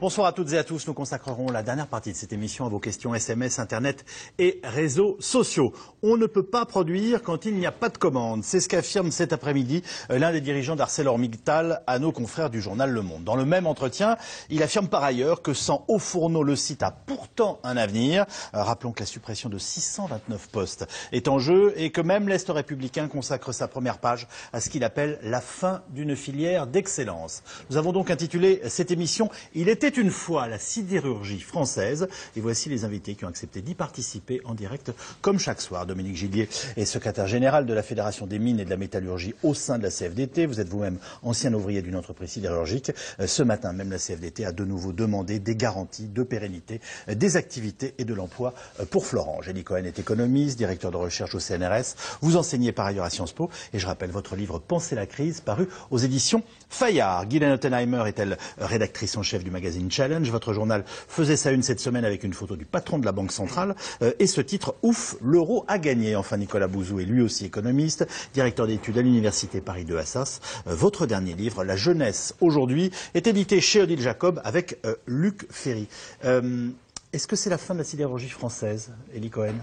Bonsoir à toutes et à tous. Nous consacrerons la dernière partie de cette émission à vos questions SMS, Internet et réseaux sociaux. On ne peut pas produire quand il n'y a pas de commande. C'est ce qu'affirme cet après-midi l'un des dirigeants d'ArcelorMittal à nos confrères du journal Le Monde. Dans le même entretien, il affirme par ailleurs que sans hauts fourneaux, le site a pourtant un avenir. Rappelons que la suppression de 629 postes est en jeu et que même l'Est républicain consacre sa première page à ce qu'il appelle la fin d'une filière d'excellence. Nous avons donc intitulé cette émission « Il était une fois la sidérurgie française » et voici les invités qui ont accepté d'y participer en direct comme chaque soir. Dominique Gillier est secrétaire général de la Fédération des mines et de la métallurgie au sein de la CFDT. Vous êtes vous-même ancien ouvrier d'une entreprise sidérurgique. Ce matin, même la CFDT a de nouveau demandé des garanties de pérennité des activités et de l'emploi pour Florange. Elie Cohen est économiste, directeur de recherche au CNRS. Vous enseignez par ailleurs à Sciences Po et je rappelle votre livre Penser la crise, paru aux éditions Fayard. Guylaine Ottenheimer est-elle rédactrice en chef du magazine Challenge. Votre journal faisait sa une cette semaine avec une photo du patron de la Banque centrale et ce titre « Ouf, l'euro a gagné ». Enfin, Nicolas Bouzou est lui aussi économiste, directeur d'études à l'Université Paris 2 Assas. Votre dernier livre, La jeunesse aujourd'hui, est édité chez Odile Jacob avec Luc Ferry. Est-ce que c'est la fin de la sidérurgie française, Elie Cohen?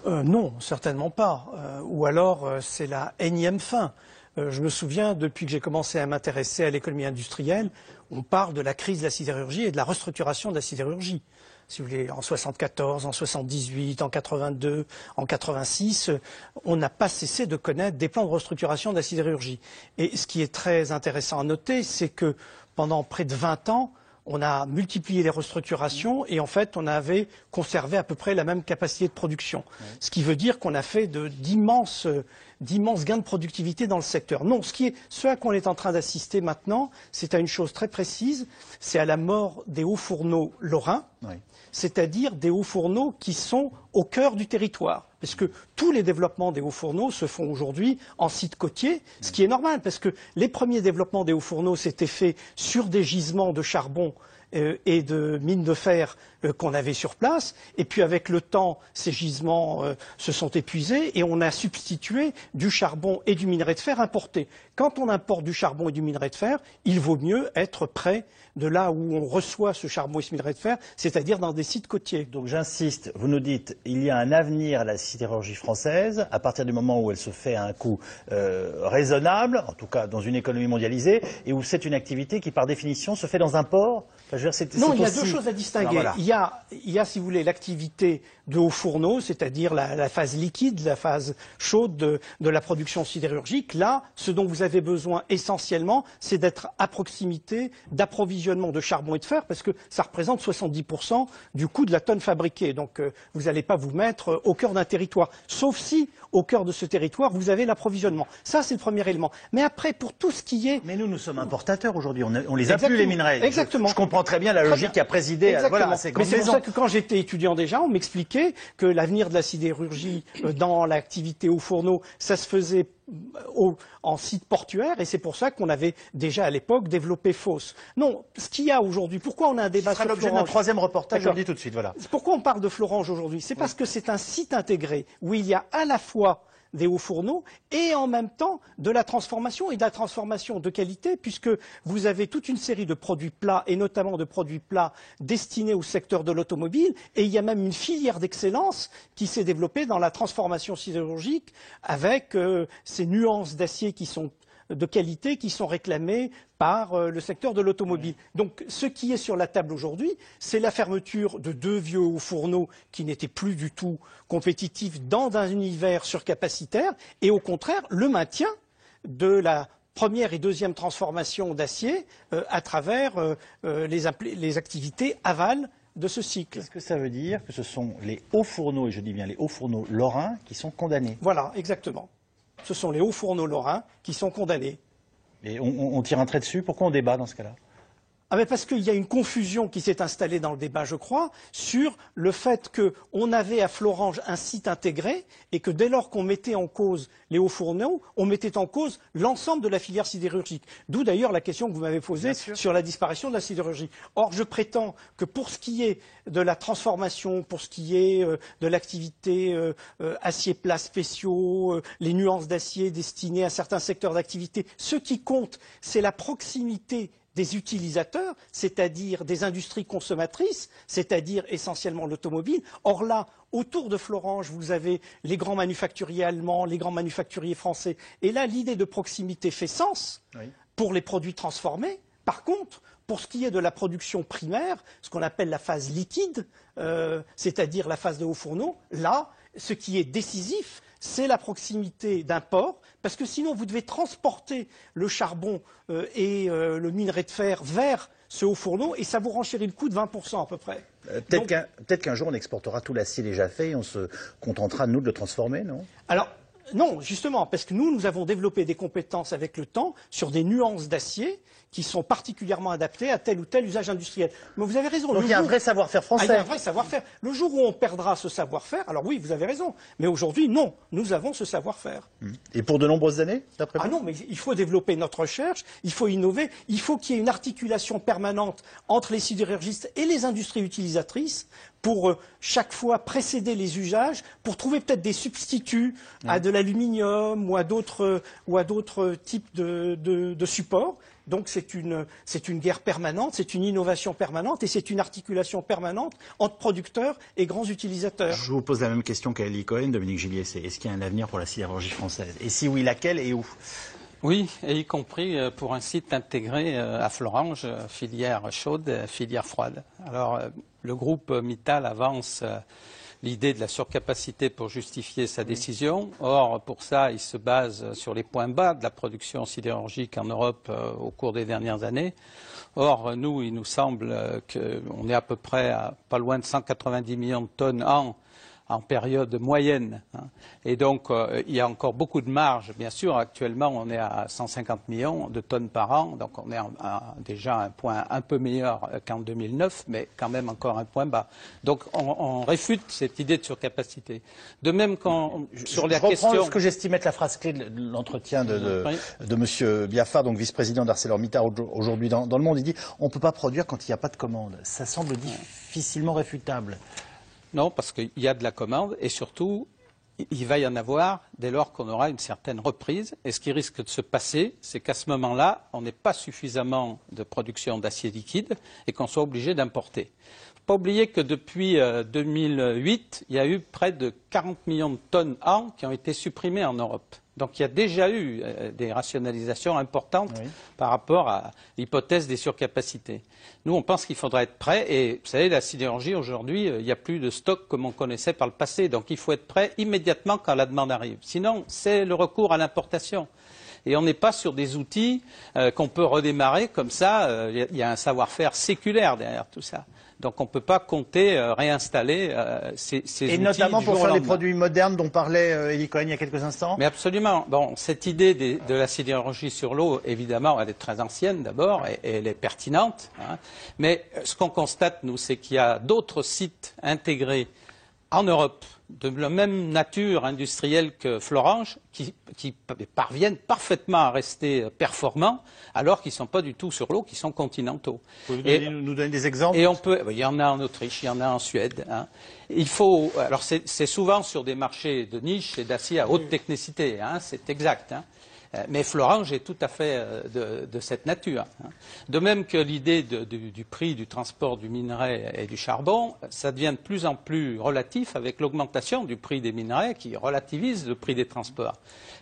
Non, certainement pas. Ou alors c'est la énième fin. Je me souviens, depuis que j'ai commencé à m'intéresser à l'économie industrielle, on parle de la crise de la sidérurgie et de la restructuration de la sidérurgie. Si vous voulez, en 74, en 78, en 82, en 86, on n'a pas cessé de connaître des plans de restructuration de la sidérurgie. Et ce qui est très intéressant à noter, c'est que pendant près de 20 ans, on a multiplié les restructurations et en fait, on avait conservé à peu près la même capacité de production. Ce qui veut dire qu'on a fait d'immenses gains de productivité dans le secteur. Non, ce à quoi on est en train d'assister maintenant, c'est à une chose très précise, c'est à la mort des hauts fourneaux lorrains, c'est-à-dire des hauts fourneaux qui sont au cœur du territoire. Parce que tous les développements des hauts fourneaux se font aujourd'hui en site côtier, ce qui est normal, parce que les premiers développements des hauts fourneaux s'étaient faits sur des gisements de charbon et de mines de fer qu'on avait sur place. Et puis avec le temps, ces gisements se sont épuisés et on a substitué du charbon et du minerai de fer importé. Quand on importe du charbon et du minerai de fer, il vaut mieux être près de là où on reçoit ce charbon et ce minerai de fer, c'est-à-dire dans des sites côtiers. Donc j'insiste, vous nous dites il y a un avenir à la sidérurgie française à partir du moment où elle se fait à un coût raisonnable, en tout cas dans une économie mondialisée, et où c'est une activité qui par définition se fait dans un port. Enfin, je veux dire, non, il y a deux choses à distinguer. Alors, voilà. Il y a, si vous voulez, l'activité de haut fourneau, c'est-à-dire la phase liquide, la phase chaude de la production sidérurgique. Là, ce dont vous avez besoin essentiellement, c'est d'être à proximité d'approvisionnement de charbon et de fer, parce que ça représente 70% du coût de la tonne fabriquée. Donc, vous n'allez pas vous mettre au cœur d'un territoire, sauf si, au cœur de ce territoire, vous avez l'approvisionnement. Ça, c'est le premier élément. Mais après, pour tout ce qui est... Mais nous sommes importateurs aujourd'hui. On les a plus, les minerais. Exactement. Je comprends très bien la logique qui a présidé à voilà, ces grandes maisons. Mais c'est pour ça que quand j'étais étudiant déjà, on m'expliquait que l'avenir de la sidérurgie dans l'activité au fourneau, ça se faisait en site portuaire et c'est pour ça qu'on avait déjà à l'époque développé Fos. Non, ce qu'il y a aujourd'hui, pourquoi on a un débat sur Florange ? Ce sera l'objet d'un troisième reportage, je le dis tout de suite. Voilà. Pourquoi on parle de Florange aujourd'hui ? C'est parce que c'est un site intégré où il y a à la fois des hauts fourneaux et en même temps de la transformation et de la transformation de qualité puisque vous avez toute une série de produits plats et notamment de produits plats destinés au secteur de l'automobile et il y a même une filière d'excellence qui s'est développée dans la transformation sidérurgique avec ces nuances d'acier qui sont de qualité qui sont réclamées par le secteur de l'automobile. Donc ce qui est sur la table aujourd'hui, c'est la fermeture de 2 vieux hauts fourneaux qui n'étaient plus du tout compétitifs dans un univers surcapacitaire et au contraire le maintien de la première et deuxième transformation d'acier à travers les activités aval de ce cycle. Est-ce que ça veut dire que ce sont les hauts fourneaux, et je dis bien les hauts fourneaux lorrains, qui sont condamnés? Voilà, exactement. Ce sont les hauts fourneaux lorrains qui sont condamnés. Et on tire un trait dessus. Pourquoi on débat dans ce cas-là? Parce qu'il y a une confusion qui s'est installée dans le débat, je crois, sur le fait qu'on avait à Florange un site intégré et que dès lors qu'on mettait en cause les hauts fourneaux, on mettait en cause l'ensemble de la filière sidérurgique. D'où d'ailleurs la question que vous m'avez posée sur la disparition de la sidérurgie. Or, je prétends que pour ce qui est de la transformation, pour ce qui est de l'activité acier plats spéciaux, les nuances d'acier destinées à certains secteurs d'activité, ce qui compte, c'est la proximité des utilisateurs, c'est-à-dire des industries consommatrices, c'est-à-dire essentiellement l'automobile. Or là, autour de Florange, vous avez les grands manufacturiers allemands, les grands manufacturiers français. Et là, l'idée de proximité fait sens pour les produits transformés. Par contre, pour ce qui est de la production primaire, ce qu'on appelle la phase liquide, c'est-à-dire la phase de haut fourneau, là, ce qui est décisif, c'est la proximité d'un port, parce que sinon vous devez transporter le charbon et le minerai de fer vers ce haut fourneau, et ça vous renchérit le coût de 20% à peu près. Peut-être qu'un jour on exportera tout l'acier déjà fait et on se contentera, nous, de le transformer, non? Alors, non, justement, parce que nous avons développé des compétences avec le temps sur des nuances d'acier qui sont particulièrement adaptées à tel ou tel usage industriel. Mais vous avez raison. Donc il y a un vrai savoir-faire français. Il y a un vrai savoir-faire. Le jour où on perdra ce savoir-faire, alors oui, vous avez raison. Mais aujourd'hui, non, nous avons ce savoir-faire. Et pour de nombreuses années, d'après vous? Ah non, mais il faut développer notre recherche, il faut innover, il faut qu'il y ait une articulation permanente entre les sidérurgistes et les industries utilisatrices pour chaque fois précéder les usages, pour trouver peut-être des substituts à de l'aluminium ou à d'autres types de supports. Donc c'est une guerre permanente, c'est une innovation permanente et c'est une articulation permanente entre producteurs et grands utilisateurs. Je vous pose la même question qu'à Eli Cohen, Dominique Gillier. Est-ce qu'il y a un avenir pour la sidérurgie française? Et si oui, laquelle et où? Oui, et y compris pour un site intégré à Florange, filière chaude, filière froide. Alors, le groupe Mittal avance l'idée de la surcapacité pour justifier sa décision. Or, pour ça, il se base sur les points bas de la production sidérurgique en Europe au cours des dernières années. Or, nous, il nous semble qu'on est à peu près à pas loin de 190 millions de tonnes en période moyenne. Et donc, il y a encore beaucoup de marge. Bien sûr, actuellement, on est à 150 millions de tonnes par an. Donc, on est déjà à un point un peu meilleur qu'en 2009, mais quand même encore un point bas. Donc, on réfute cette idée de surcapacité. De même, sur la question... Je reprends ce que j'estime être la phrase clé de l'entretien de M. Biafar, donc vice-président d'ArcelorMittal aujourd'hui dans Le Monde. Il dit « on ne peut pas produire quand il n'y a pas de commande ». Ça semble difficilement réfutable. Non, parce qu'il y a de la commande et surtout, il va y en avoir dès lors qu'on aura une certaine reprise. Et ce qui risque de se passer, c'est qu'à ce moment-là, on n'ait pas suffisamment de production d'acier liquide et qu'on soit obligé d'importer. Il ne faut pas oublier que depuis 2008, il y a eu près de 40 millions de tonnes an qui ont été supprimées en Europe. Donc il y a déjà eu des rationalisations importantes par rapport à l'hypothèse des surcapacités. Nous, on pense qu'il faudra être prêt. Et vous savez, la sidérurgie, aujourd'hui, il n'y a plus de stock comme on connaissait par le passé. Donc il faut être prêt immédiatement quand la demande arrive. Sinon, c'est le recours à l'importation. Et on n'est pas sur des outils qu'on peut redémarrer comme ça. Il y a un savoir-faire séculaire derrière tout ça. Donc on ne peut pas compter réinstaller ces outils. Et notamment pour faire les produits modernes dont parlait Eli Cohen il y a quelques instants. Mais absolument. Bon, cette idée de la sidérurgie sur l'eau, évidemment, elle est très ancienne d'abord et elle est pertinente. Mais ce qu'on constate, nous, c'est qu'il y a d'autres sites intégrés en Europe de la même nature industrielle que Florange qui parviennent parfaitement à rester performants alors qu'ils ne sont pas du tout sur l'eau, qui sont continentaux. Vous pouvez nous donner des exemples? Et il y en a en Autriche, il y en a en Suède. Alors c'est souvent sur des marchés de niche et d'acier à haute technicité, c'est exact. Mais Florange est tout à fait de cette nature. De même que l'idée du prix du transport du minerai et du charbon, ça devient de plus en plus relatif avec l'augmentation du prix des minerais qui relativise le prix des transports.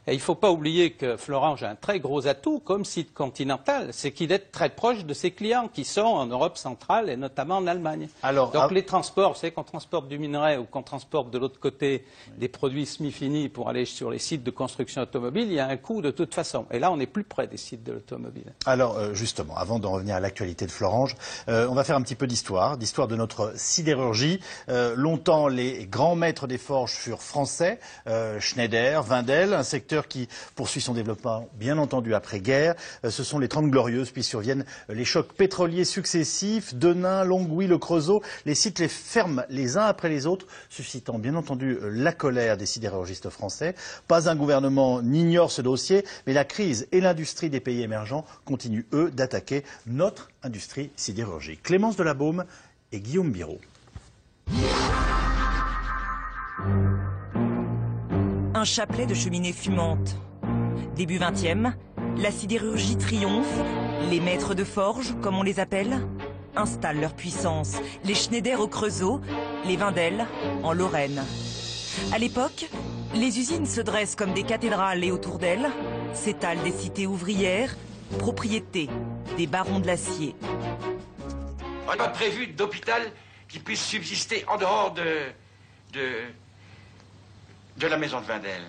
Et il ne faut pas oublier que Florange a un très gros atout comme site continental, c'est qu'il est très proche de ses clients qui sont en Europe centrale et notamment en Allemagne. Donc les transports, vous savez qu'on transporte du minerai ou qu'on transporte de l'autre côté des produits semi-finis pour aller sur les sites de construction automobile, il y a un coût de toute façon. Et là, on est plus près des sites de l'automobile. Alors justement, avant d'en revenir à l'actualité de Florange, on va faire un petit peu d'histoire de notre sidérurgie. Longtemps, les grands maîtres des forges furent français, Schneider, Wendel, un secteur qui poursuit son développement, bien entendu, après-guerre. Ce sont les 30 Glorieuses, puis surviennent les chocs pétroliers successifs, Denain, Longwy, le Creusot. Les sites les ferment les uns après les autres, suscitant bien entendu la colère des sidérurgistes français. Pas un gouvernement n'ignore ce dossier, mais la crise et l'industrie des pays émergents continuent, eux, d'attaquer notre industrie sidérurgique. Clémence Delabaume et Guillaume Biraud. Un chapelet de cheminées fumantes. Début 20e, la sidérurgie triomphe, Les maîtres de forge, comme on les appelle, installent leur puissance. Les Schneider au Creusot, les Wendel en Lorraine. À l'époque, les usines se dressent comme des cathédrales et autour d'elles s'étalent des cités ouvrières, propriétés des barons de l'acier. On n'a pas prévu d'hôpital qui puisse subsister en dehors de la maison de Wendel.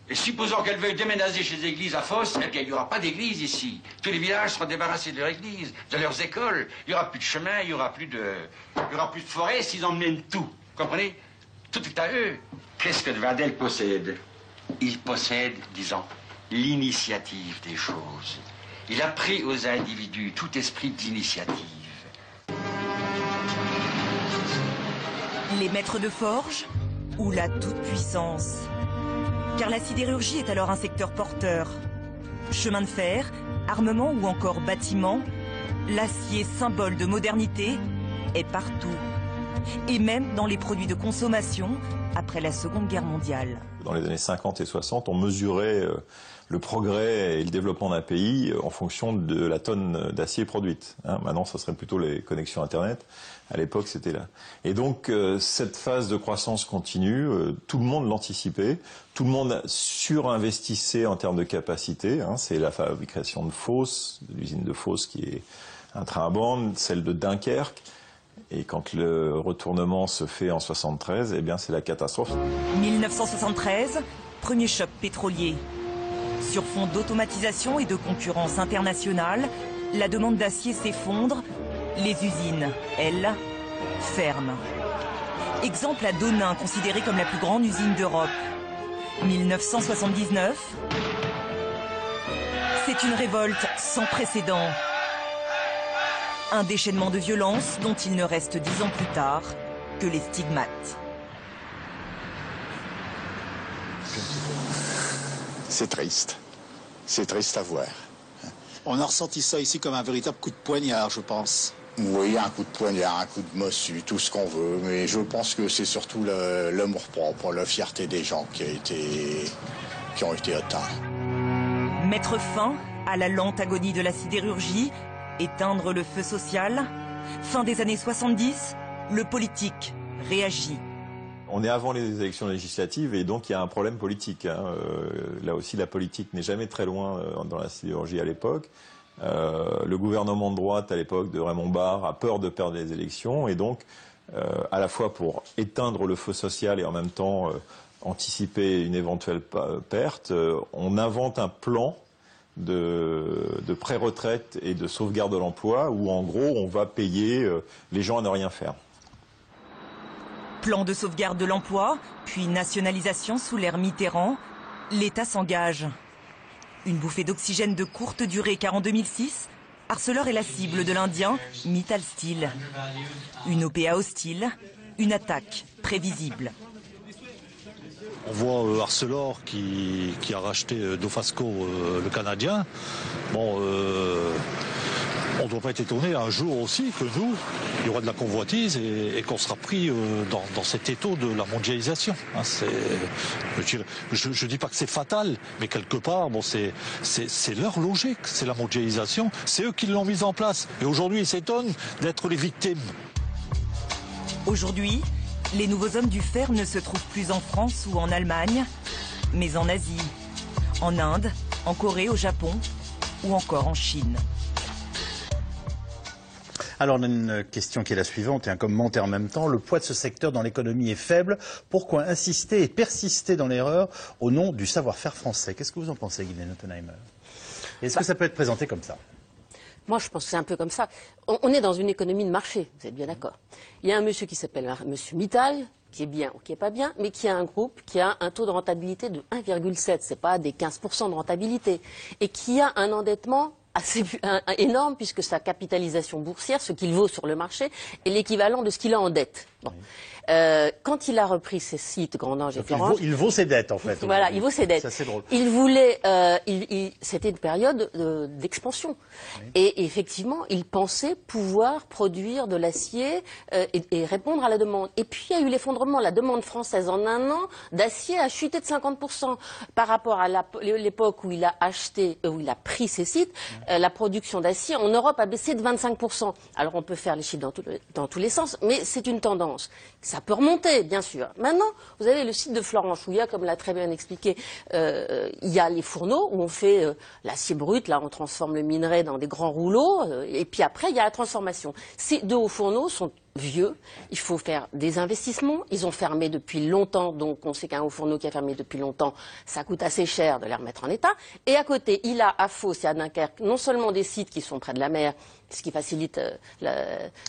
Et supposons qu'elle veuille déménager chez les églises à Fos, eh bien, il n'y aura pas d'église ici. Tous les villages seront débarrassés de leur église, de leurs écoles. Il n'y aura plus de chemin, il n'y aura plus de forêt s'ils emmènent tout. Vous comprenez? Tout est à eux. Qu'est-ce que Wendel possède? Il possède, disons, l'initiative des choses. Il a pris aux individus tout esprit d'initiative. Les maîtres de forge ou la toute-puissance? Car la sidérurgie est alors un secteur porteur. Chemin de fer, armement ou encore bâtiment, l'acier, symbole de modernité, est partout. Et même dans les produits de consommation après la Seconde Guerre mondiale. Dans les années 50 et 60, on mesurait le progrès et le développement d'un pays en fonction de la tonne d'acier produite. Maintenant, ce serait plutôt les connexions Internet. À l'époque, c'était là. Et donc, cette phase de croissance continue, tout le monde l'anticipait, tout le monde surinvestissait en termes de capacité. C'est la fabrication de Fos, l'usine de Fos qui est un train à bande, celle de Dunkerque. Et quand le retournement se fait en 73, eh bien, c'est la catastrophe. 1973, premier choc pétrolier. Sur fond d'automatisation et de concurrence internationale, la demande d'acier s'effondre. Les usines, elles, ferment. Exemple à Donin, considérée comme la plus grande usine d'Europe. 1979, c'est une révolte sans précédent. Un déchaînement de violence dont il ne reste 10 ans plus tard que les stigmates. C'est triste à voir. On a ressenti ça ici comme un véritable coup de poignard, je pense. Oui, un coup de poignard, un coup de massue, tout ce qu'on veut, mais je pense que c'est surtout l'amour-propre, la fierté des gens qui ont été atteints. Mettre fin à la lente agonie de la sidérurgie, éteindre le feu social. Fin des années 70, le politique réagit. On est avant les élections législatives et donc il y a un problème politique. Là aussi, la politique n'est jamais très loin dans la sidérurgie à l'époque. Le gouvernement de droite à l'époque de Raymond Barre a peur de perdre les élections et donc à la fois pour éteindre le feu social et en même temps anticiper une éventuelle perte, on invente un plan de pré-retraite et de sauvegarde de l'emploi où en gros on va payer les gens à ne rien faire. Plan de sauvegarde de l'emploi, puis nationalisation sous l'ère Mitterrand, l'État s'engage. Une bouffée d'oxygène de courte durée car en 2006, Arcelor est la cible de l'Indien Mittal Steel. Une OPA hostile, une attaque prévisible. On voit Arcelor qui a racheté Dofasco, le Canadien. Bon, on ne doit pas être étonné un jour aussi que nous, il y aura de la convoitise et qu'on sera pris dans cet étau de la mondialisation. Je ne dis pas que c'est fatal, mais quelque part, bon, c'est leur logique, c'est la mondialisation. C'est eux qui l'ont mise en place. Et aujourd'hui, ils s'étonnent d'être les victimes. Aujourd'hui, les nouveaux hommes du fer ne se trouvent plus en France ou en Allemagne, mais en Asie, en Inde, en Corée, au Japon ou encore en Chine. Alors on a une question qui est la suivante et un commentaire en même temps. Le poids de ce secteur dans l'économie est faible. Pourquoi insister et persister dans l'erreur au nom du savoir-faire français? Qu'est-ce que vous en pensez, Guylaine Ottenheimer? Est-ce que ça peut être présenté comme ça? Moi, je pense que c'est un peu comme ça. On est dans une économie de marché, vous êtes bien d'accord. Il y a un monsieur qui s'appelle monsieur Mittal, qui est bien ou qui n'est pas bien, mais qui a un groupe qui a un taux de rentabilité de 1,7, c'est pas des 15% de rentabilité, et qui a un endettement assez énorme puisque sa capitalisation boursière, ce qu'il vaut sur le marché, est l'équivalent de ce qu'il a en dette. Bon. Quand il a repris ses sites, Grandange et Florange... Il vaut ses dettes, en fait. Voilà, il vaut ses dettes. Ça, c'est drôle. Il voulait... c'était une période d'expansion. Oui. Et effectivement, il pensait pouvoir produire de l'acier et répondre à la demande. Et puis, il y a eu l'effondrement. La demande française, en un an, d'acier a chuté de 50%. Par rapport à l'époque où il a acheté, où il a pris ses sites, la production d'acier en Europe a baissé de 25%. Alors, on peut faire les chiffres dans tous les sens, mais c'est une tendance. Ça peut remonter, bien sûr. Maintenant, vous avez le site de Florange, où il y a, comme l'a très bien expliqué, il y a les fourneaux, où on fait l'acier brut, là on transforme le minerai dans des grands rouleaux, et puis après il y a la transformation. Ces deux hauts fourneaux sont vieux, il faut faire des investissements, ils ont fermé depuis longtemps, donc on sait qu'un haut fourneau qui a fermé depuis longtemps, ça coûte assez cher de les remettre en état. Et à côté, il a à Fos et à Dunkerque non seulement des sites qui sont près de la mer, ce qui facilite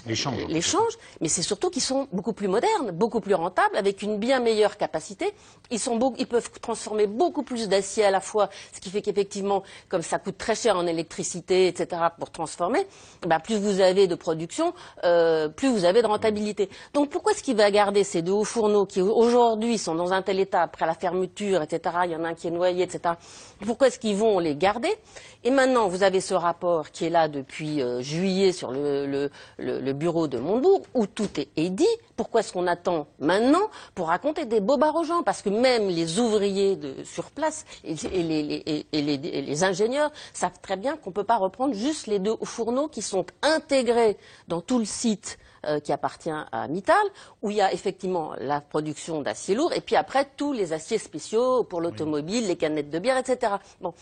l'échange, mais c'est surtout qu'ils sont beaucoup plus modernes, beaucoup plus rentables, avec une bien meilleure capacité. Ils peuvent transformer beaucoup plus d'acier à la fois, ce qui fait qu'effectivement, comme ça coûte très cher en électricité, etc., pour transformer, ben plus vous avez de production, plus vous avez de rentabilité. Donc pourquoi est-ce qu'il va garder ces deux hauts fourneaux qui aujourd'hui sont dans un tel état après la fermeture, etc., il y en a un qui est noyé, etc., pourquoi est-ce qu'ils vont les garder? Et maintenant, vous avez ce rapport qui est là depuis juillet sur le bureau de Montebourg, où tout est dit. Pourquoi est-ce qu'on attend maintenant pour raconter des bobards aux gens? Parce que même les ouvriers sur place et les ingénieurs savent très bien qu'on ne peut pas reprendre juste les deux fourneaux qui sont intégrés dans tout le site qui appartient à Mittal, où il y a effectivement la production d'acier lourd, et puis après tous les aciers spéciaux pour l'automobile, les canettes de bière, etc. Bon.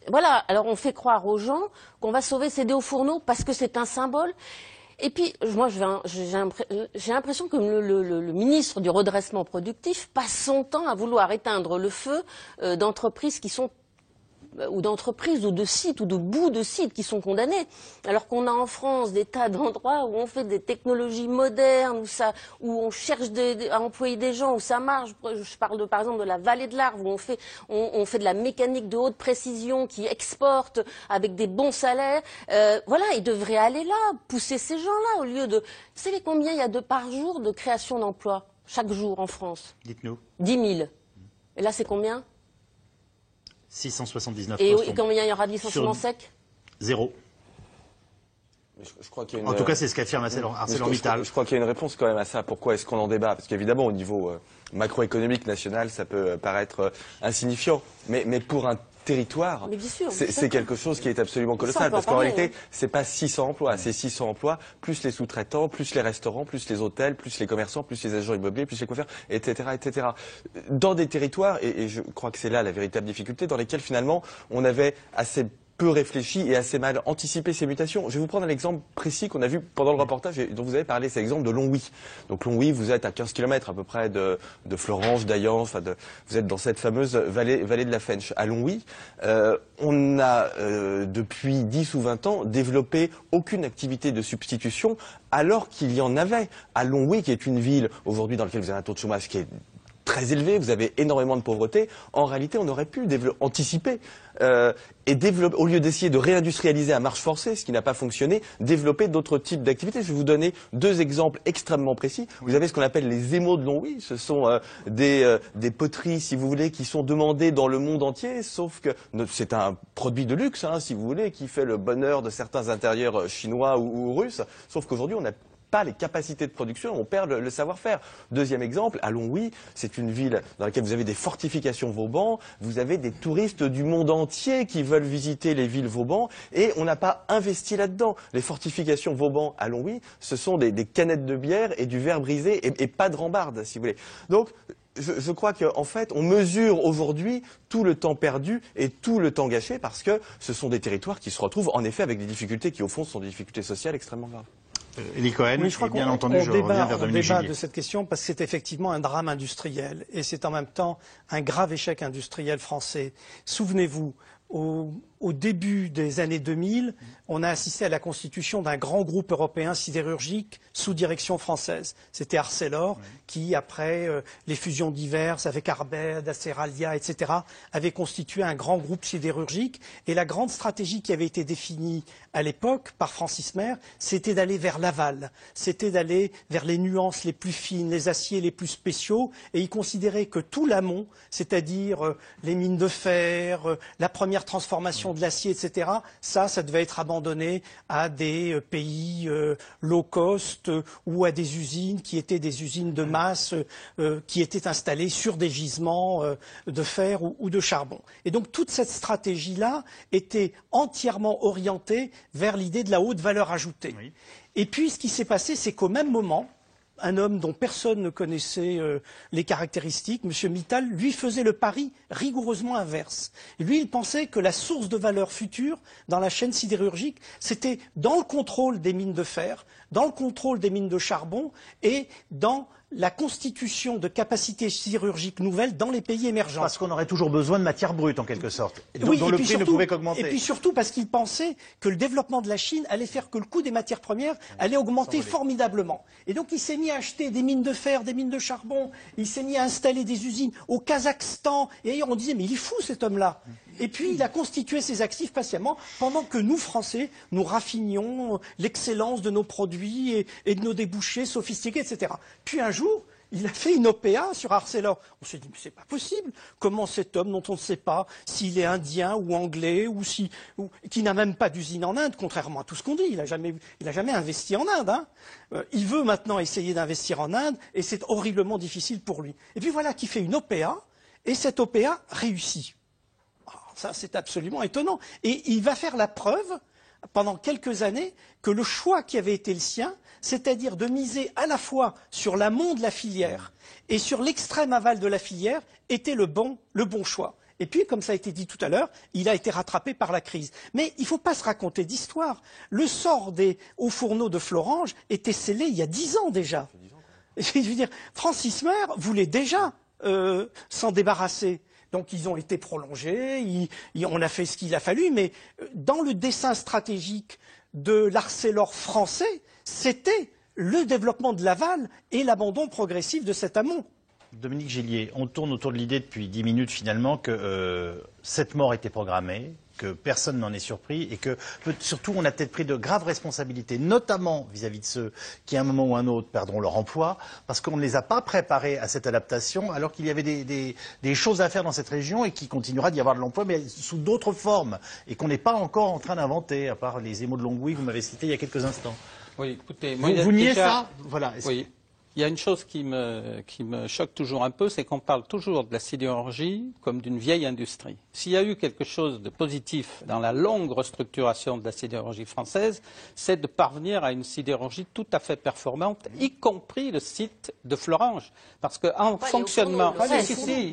Voilà, alors on fait croire aux gens qu'on va sauver ces deux hauts fourneaux parce que c'est un symbole. Et puis, moi, j'ai l'impression que le ministre du redressement productif passe son temps à vouloir éteindre le feu d'entreprises qui sont ou d'entreprises ou de sites ou de bouts de sites qui sont condamnés, alors qu'on a en France des tas d'endroits où on fait des technologies modernes, où on cherche à employer des gens, où ça marche. Je parle par exemple de la vallée de l'Arve, où on fait de la mécanique de haute précision qui exporte avec des bons salaires. Voilà, ils devraient aller là, pousser ces gens-là au lieu de... Vous savez combien il y a par jour de création d'emplois chaque jour en France? Dites-nous. 10 000. Et là, c'est combien? 679 et postes. Et combien il y aura de licenciements secs? 0. Je crois qu'il y a en tout cas, c'est ce qu'affirme ArcelorMittal. Je crois qu'il y a une réponse quand même à ça. Pourquoi est-ce qu'on en débat? Parce qu'évidemment, au niveau macroéconomique national, ça peut paraître insignifiant. Mais pour un territoire, c'est quelque chose qui est absolument colossal. Parce qu'en réalité, c'est pas 600 emplois, c'est 600 emplois, plus les sous-traitants, plus les restaurants, plus les hôtels, plus les commerçants, plus les agents immobiliers, plus les coiffeurs, etc., etc. Dans des territoires, et je crois que c'est là la véritable difficulté, dans lesquels finalement, on avait assez peu réfléchi et assez mal anticipé ces mutations. Je vais vous prendre un exemple précis qu'on a vu pendant le reportage et dont vous avez parlé, c'est l'exemple de Longwy. Donc Longwy, vous êtes à 15 km à peu près de Florange, d'Ayan, vous êtes dans cette fameuse vallée de la Fensch. À Longwy, on a depuis 10 ou 20 ans développé aucune activité de substitution alors qu'il y en avait. À Longwy, qui est une ville aujourd'hui dans laquelle vous avez un taux de chômage qui est très élevé, vous avez énormément de pauvreté. En réalité, on aurait pu anticiper et développer, au lieu d'essayer de réindustrialiser à marche forcée, ce qui n'a pas fonctionné, développer d'autres types d'activités. Je vais vous donner deux exemples extrêmement précis. Vous avez ce qu'on appelle les émaux de Longwy. Ce sont des poteries, si vous voulez, qui sont demandées dans le monde entier, sauf que c'est un produit de luxe, hein, si vous voulez, qui fait le bonheur de certains intérieurs chinois ou russes. Sauf qu'aujourd'hui, on n'a pas les capacités de production, on perd le savoir-faire. Deuxième exemple, à Longwy, c'est une ville dans laquelle vous avez des fortifications Vauban, vous avez des touristes du monde entier qui veulent visiter les villes Vauban, et on n'a pas investi là-dedans. Les fortifications Vauban à Longwy, ce sont des canettes de bière et du verre brisé, et pas de rambarde, si vous voulez. Donc, je crois qu'en fait, on mesure aujourd'hui tout le temps perdu et tout le temps gâché, parce que ce sont des territoires qui se retrouvent en effet avec des difficultés qui, au fond, sont des difficultés sociales extrêmement graves. Elie Cohen, oui, je crois bien entendu, je reviens vers Dominique débat Gillier. de cette question parce que c'est effectivement un drame industriel et c'est en même temps un grave échec industriel français. Souvenez-vous, au début des années 2000, on a assisté à la constitution d'un grand groupe européen sidérurgique sous direction française. C'était Arcelor qui, après les fusions diverses avec Arbed, Aceralia, etc., avait constitué un grand groupe sidérurgique. Et la grande stratégie qui avait été définie à l'époque par Francis Mer, c'était d'aller vers l'aval, c'était d'aller vers les nuances les plus fines, les aciers les plus spéciaux. Et il considérait que tout l'amont, c'est-à-dire les mines de fer, la première transformation de l'acier, etc., ça devait être abandonné à des pays low cost ou à des usines qui étaient des usines de masse qui étaient installées sur des gisements de fer ou de charbon. Et donc toute cette stratégie-là était entièrement orientée vers l'idée de la haute valeur ajoutée. Oui. Et puis ce qui s'est passé, c'est qu'au même moment, un homme dont personne ne connaissait les caractéristiques, M. Mittal, lui faisait le pari rigoureusement inverse. Et lui, il pensait que la source de valeur future dans la chaîne sidérurgique, c'était dans le contrôle des mines de fer, dans le contrôle des mines de charbon et dans la constitution de capacités sidérurgiques nouvelles dans les pays émergents. Parce qu'on aurait toujours besoin de matière brute, en quelque sorte, dont oui, le prix ne pouvait qu'augmenter. Et puis surtout parce qu'il pensait que le développement de la Chine allait faire que le coût des matières premières allait augmenter formidablement. Et donc il s'est mis à acheter des mines de fer, des mines de charbon, il s'est mis à installer des usines au Kazakhstan. Et d'ailleurs on disait, mais il est fou cet homme-là. Et puis il a constitué ses actifs patiemment pendant que nous, Français, nous raffinions l'excellence de nos produits et de nos débouchés sophistiqués, etc. Puis un jour, il a fait une OPA sur Arcelor. On s'est dit, mais c'est pas possible. Comment cet homme dont on ne sait pas s'il est indien ou anglais ou qui n'a même pas d'usine en Inde, contrairement à tout ce qu'on dit, il n'a jamais investi en Inde. Hein. Il veut maintenant essayer d'investir en Inde et c'est horriblement difficile pour lui. Et puis voilà qu'il fait une OPA et cette OPA réussit. Ça, c'est absolument étonnant. Et il va faire la preuve, pendant quelques années, que le choix qui avait été le sien, c'est-à-dire de miser à la fois sur l'amont de la filière et sur l'extrême aval de la filière, était le bon choix. Et puis, comme ça a été dit tout à l'heure, il a été rattrapé par la crise. Mais il ne faut pas se raconter d'histoire. Le sort des hauts fourneaux de Florange était scellé il y a 10 ans déjà. Je veux dire, Francis Mer voulait déjà s'en débarrasser. Donc ils ont été prolongés, on a fait ce qu'il a fallu, mais dans le dessin stratégique de l'Arcelor français, c'était le développement de l'aval et l'abandon progressif de cet amont. Dominique Gillier, on tourne autour de l'idée depuis 10 minutes finalement que cette mort était programmée, que personne n'en est surpris et que surtout on a peut-être pris de graves responsabilités, notamment vis-à-vis de ceux qui à un moment ou un autre perdront leur emploi, parce qu'on ne les a pas préparés à cette adaptation alors qu'il y avait des choses à faire dans cette région et qu'il continuera d'y avoir de l'emploi, mais sous d'autres formes et qu'on n'est pas encore en train d'inventer, à part les émaux de Longwy que vous m'avez cités il y a quelques instants. Oui, écoutez, vous niez ça? Voilà. Oui. Il y a une chose qui me choque toujours un peu, c'est qu'on parle toujours de la sidérurgie comme d'une vieille industrie. S'il y a eu quelque chose de positif dans la longue restructuration de la sidérurgie française, c'est de parvenir à une sidérurgie tout à fait performante, y compris le site de Florange. Parce qu'en fonctionnement,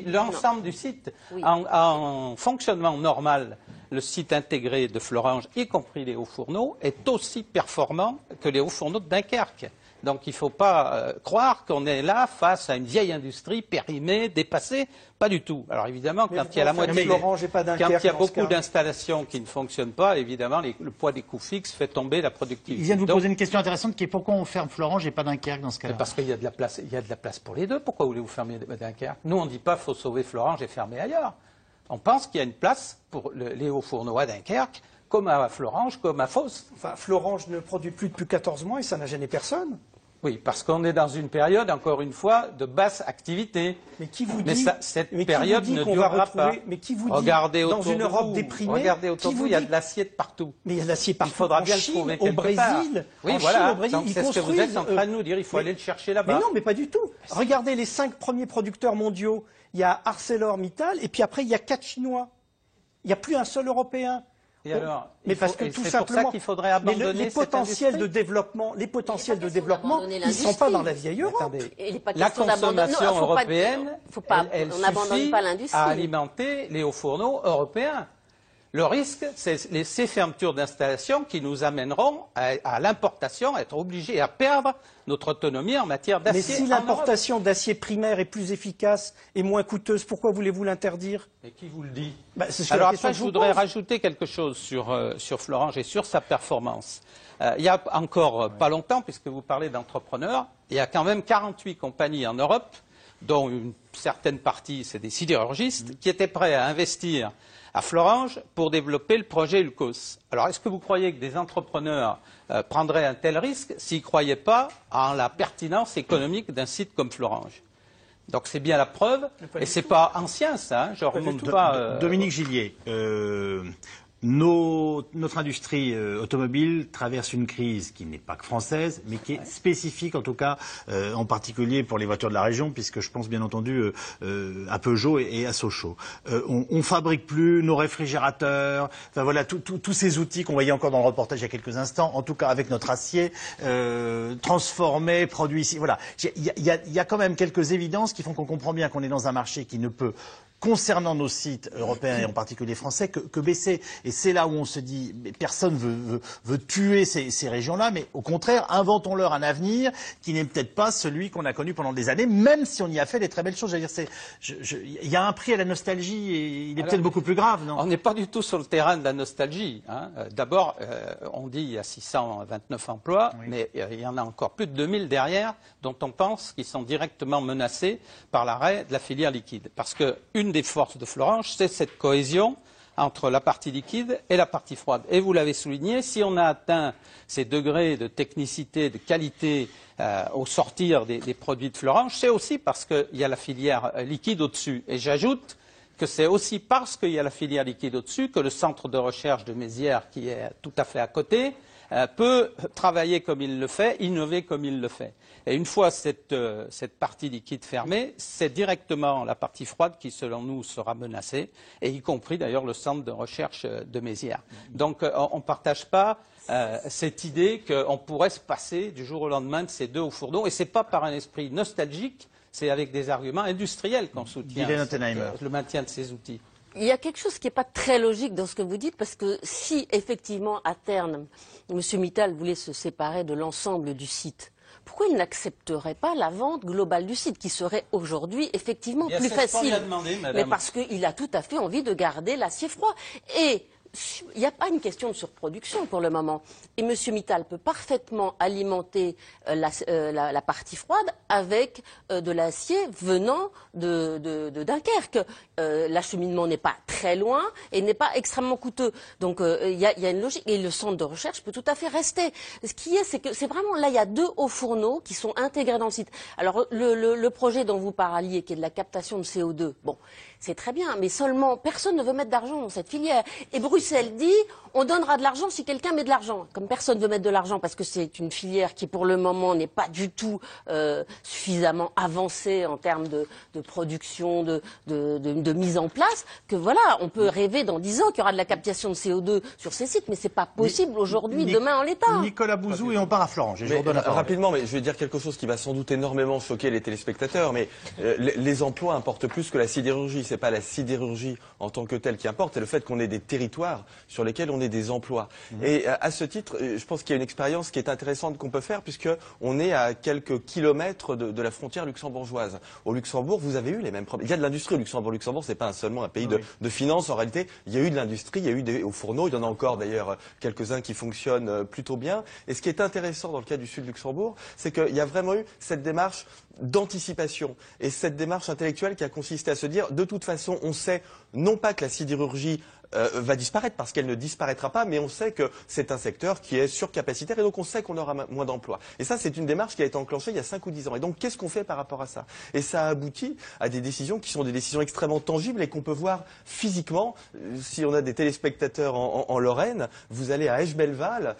l'ensemble du site, oui. En fonctionnement normal, le site intégré de Florange, y compris les hauts fourneaux, est aussi performant que les hauts fourneaux de Dunkerque. Donc il ne faut pas croire qu'on est là face à une vieille industrie périmée, dépassée. Pas du tout. Alors évidemment, quand il y a la moitié, quand il y a beaucoup d'installations qui ne fonctionnent pas, évidemment, le poids des coûts fixes fait tomber la productivité. Il vient de vous poser une question intéressante qui est pourquoi on ferme Florange et pas Dunkerque dans ce cas-là? Parce qu'il y a de la place. Il y a de la place pour les deux. Pourquoi voulez-vous fermer Dunkerque? Nous, on ne dit pas qu'il faut sauver Florange et fermer ailleurs. On pense qu'il y a une place pour les hauts fourneaux à Dunkerque, comme à Florange, comme à Fos. Enfin, Florange ne produit plus depuis 14 mois et ça n'a gêné personne. Oui, parce qu'on est dans une période, encore une fois, de basse activité. Mais qui vous dit cette période ne durera pas. Mais qui vous dit, regardez dans une Europe déprimée, regardez autour de vous, il y a de l'acier de partout. Mais il y a de l'acier partout. Il faudra bien le trouver quelque part. Oui, voilà. Donc c'est ce que vous êtes en train de nous dire. Il faut aller le chercher là-bas. Mais non, mais pas du tout. Regardez les 5 premiers producteurs mondiaux. Il y a ArcelorMittal et puis après il y a 4 Chinois. Il n'y a plus un seul Européen. Et alors, mais parce que tout simplement, pour ça qu'il faudrait abandonner les potentiels de développement, ils ne sont pas dans la vieille Europe. Attendez, la consommation européenne, elle on n'abandonne pas l'industrie à alimenter les hauts fourneaux européens. Le risque, c'est ces fermetures d'installations qui nous amèneront à l'importation, à être obligés à perdre notre autonomie en matière d'acier. Mais si l'importation d'acier primaire est plus efficace et moins coûteuse, pourquoi voulez-vous l'interdire? Et qui vous le dit? Alors après, je voudrais rajouter quelque chose sur Florange et sur sa performance. Il y a encore pas longtemps, puisque vous parlez d'entrepreneurs, il y a quand même 48 compagnies en Europe, dont une certaine partie, c'est des sidérurgistes, qui étaient prêts à investir à Florange pour développer le projet Ulcos. Alors, est-ce que vous croyez que des entrepreneurs prendraient un tel risque s'ils ne croyaient pas en la pertinence économique d'un site comme Florange? Donc, c'est bien la preuve, et c'est pas ancien, ça, hein, je remonte pas... Dominique Gillier, notre industrie automobile traverse une crise qui n'est pas que française, mais qui est spécifique, en tout cas, en particulier pour les voitures de la région, puisque je pense bien entendu à Peugeot et à Sochaux. On fabrique plus nos réfrigérateurs, enfin voilà, tous ces outils qu'on voyait encore dans le reportage il y a quelques instants, en tout cas avec notre acier, transformé, produit ici. Voilà, il y a quand même quelques évidences qui font qu'on comprend bien qu'on est dans un marché qui ne peut, concernant nos sites européens et en particulier français, que baisser. Et c'est là où on se dit, personne veut tuer ces régions-là, mais au contraire, inventons-leur un avenir qui n'est peut-être pas celui qu'on a connu pendant des années, même si on y a fait des très belles choses. Il y a un prix à la nostalgie et il est peut-être beaucoup plus grave, non? On n'est pas du tout sur le terrain de la nostalgie, hein. D'abord, on dit qu'il y a 629 emplois, oui, mais il y en a encore plus de 2000 derrière, dont on pense qu'ils sont directement menacés par l'arrêt de la filière liquide. Parce que une des forces de Florange, c'est cette cohésion entre la partie liquide et la partie froide. Et vous l'avez souligné, si on a atteint ces degrés de technicité, de qualité au sortir des produits de Florange, c'est aussi parce qu'il y a la filière liquide au-dessus. Et j'ajoute que c'est aussi parce qu'il y a la filière liquide au-dessus que le centre de recherche de Mézières, qui est tout à fait à côté, peut travailler comme il le fait, innover comme il le fait. Et une fois cette partie liquide fermée, c'est directement la partie froide qui, selon nous, sera menacée, et y compris d'ailleurs le centre de recherche de Mézières. Donc on ne partage pas cette idée qu'on pourrait se passer du jour au lendemain de ces deux hauts fourneaux, et ce n'est pas par un esprit nostalgique, c'est avec des arguments industriels qu'on soutient le maintien de ces outils. Il y a quelque chose qui n'est pas très logique dans ce que vous dites, parce que si effectivement à terme M. Mittal voulait se séparer de l'ensemble du site, pourquoi il n'accepterait pas la vente globale du site, qui serait aujourd'hui effectivement plus facile? Mais parce qu'il a tout à fait envie de garder l'acier froid. Et il n'y a pas une question de surproduction pour le moment. Et M. Mittal peut parfaitement alimenter la partie froide avec de l'acier venant de Dunkerque. L'acheminement n'est pas très loin et n'est pas extrêmement coûteux. Donc il y a une logique. Et le centre de recherche peut tout à fait rester. Ce qui est, c'est que c'est vraiment là, il y a deux hauts fourneaux qui sont intégrés dans le site. Alors le projet dont vous parliez, qui est de la captation de CO2, bon, c'est très bien, mais seulement personne ne veut mettre d'argent dans cette filière. Et Bruxelles dit, on donnera de l'argent si quelqu'un met de l'argent. Comme personne ne veut mettre de l'argent parce que c'est une filière qui, pour le moment, n'est pas du tout suffisamment avancée en termes de production, de mise en place, que voilà, on peut rêver dans 10 ans qu'il y aura de la captation de CO2 sur ces sites, mais c'est pas possible aujourd'hui, demain en l'état. Nicolas Bouzou, et on part à Florange. Et je vous redonne la parole. Rapidement, mais je vais dire quelque chose qui va sans doute énormément choquer les téléspectateurs, mais les emplois importent plus que la sidérurgie. C'est pas la sidérurgie en tant que telle qui importe, c'est le fait qu'on ait des territoires sur lesquels on ait des emplois. Et à ce titre, je pense qu'il y a une expérience qui est intéressante qu'on peut faire, puisque on est à quelques kilomètres de la frontière luxembourgeoise. Au Luxembourg, vous avez eu les mêmes problèmes. Il y a de l'industrie au Luxembourg. Le Luxembourg, c'est pas seulement un pays de finances. En réalité, il y a eu de l'industrie, il y a eu des hauts fourneaux. Il y en a encore d'ailleurs quelques-uns qui fonctionnent plutôt bien. Et ce qui est intéressant dans le cas du Sud Luxembourg, c'est qu'il y a vraiment eu cette démarche d'anticipation et cette démarche intellectuelle qui a consisté à se dire, de toute façon, on sait non pas que la sidérurgie va disparaître, parce qu'elle ne disparaîtra pas, mais on sait que c'est un secteur qui est surcapacitaire et donc on sait qu'on aura moins d'emplois. Et ça, c'est une démarche qui a été enclenchée il y a 5 ou 10 ans. Et donc, qu'est-ce qu'on fait par rapport à ça? Et ça aboutit à des décisions qui sont des décisions extrêmement tangibles et qu'on peut voir physiquement. Si on a des téléspectateurs en Lorraine, vous allez à Esch-Belval,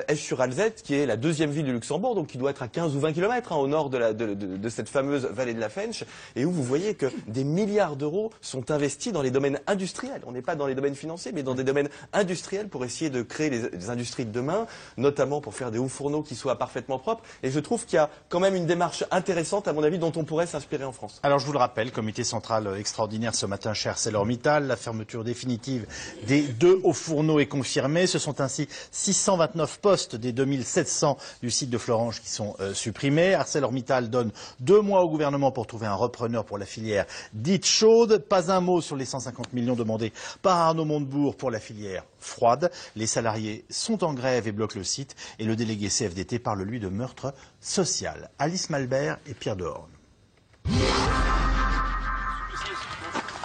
Esch-sur-Alzette, qui est la deuxième ville du Luxembourg, donc qui doit être à 15 ou 20 km au nord de cette fameuse vallée de la Fensch, et où vous voyez que des milliards d'euros sont investis dans les domaines industriels. On n'est pas dans les domaines domaines financiers, mais dans des domaines industriels pour essayer de créer les industries de demain, notamment pour faire des hauts fourneaux qui soient parfaitement propres. Et je trouve qu'il y a quand même une démarche intéressante, à mon avis, dont on pourrait s'inspirer en France. Alors je vous le rappelle, comité central extraordinaire ce matin chez ArcelorMittal, la fermeture définitive des 2 hauts fourneaux est confirmée. Ce sont ainsi 629 postes des 2700 du site de Florange qui sont supprimés. ArcelorMittal donne 2 mois au gouvernement pour trouver un repreneur pour la filière dite chaude. Pas un mot sur les 150 millions demandés par Arnaud Montebourg pour la filière froide. Les salariés sont en grève et bloquent le site. Et le délégué CFDT parle, lui, de meurtre social. Alice Malbert et Pierre Dehorne.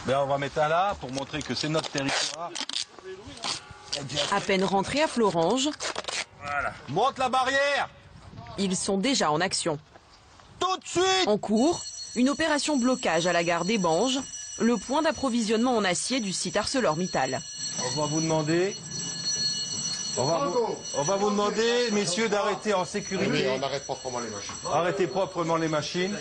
Ben, on va mettre un là pour montrer que c'est notre territoire. À peine rentrés à Florange, Voilà. Monte la barrière! Ils sont déjà en action. Tout de suite! En cours, une opération blocage à la gare des Banges, le point d'approvisionnement en acier du site ArcelorMittal. On va vous demander... On va vous demander, messieurs, d'arrêter en sécurité. Oui, on arrête proprement les machines. Arrêtez proprement les machines.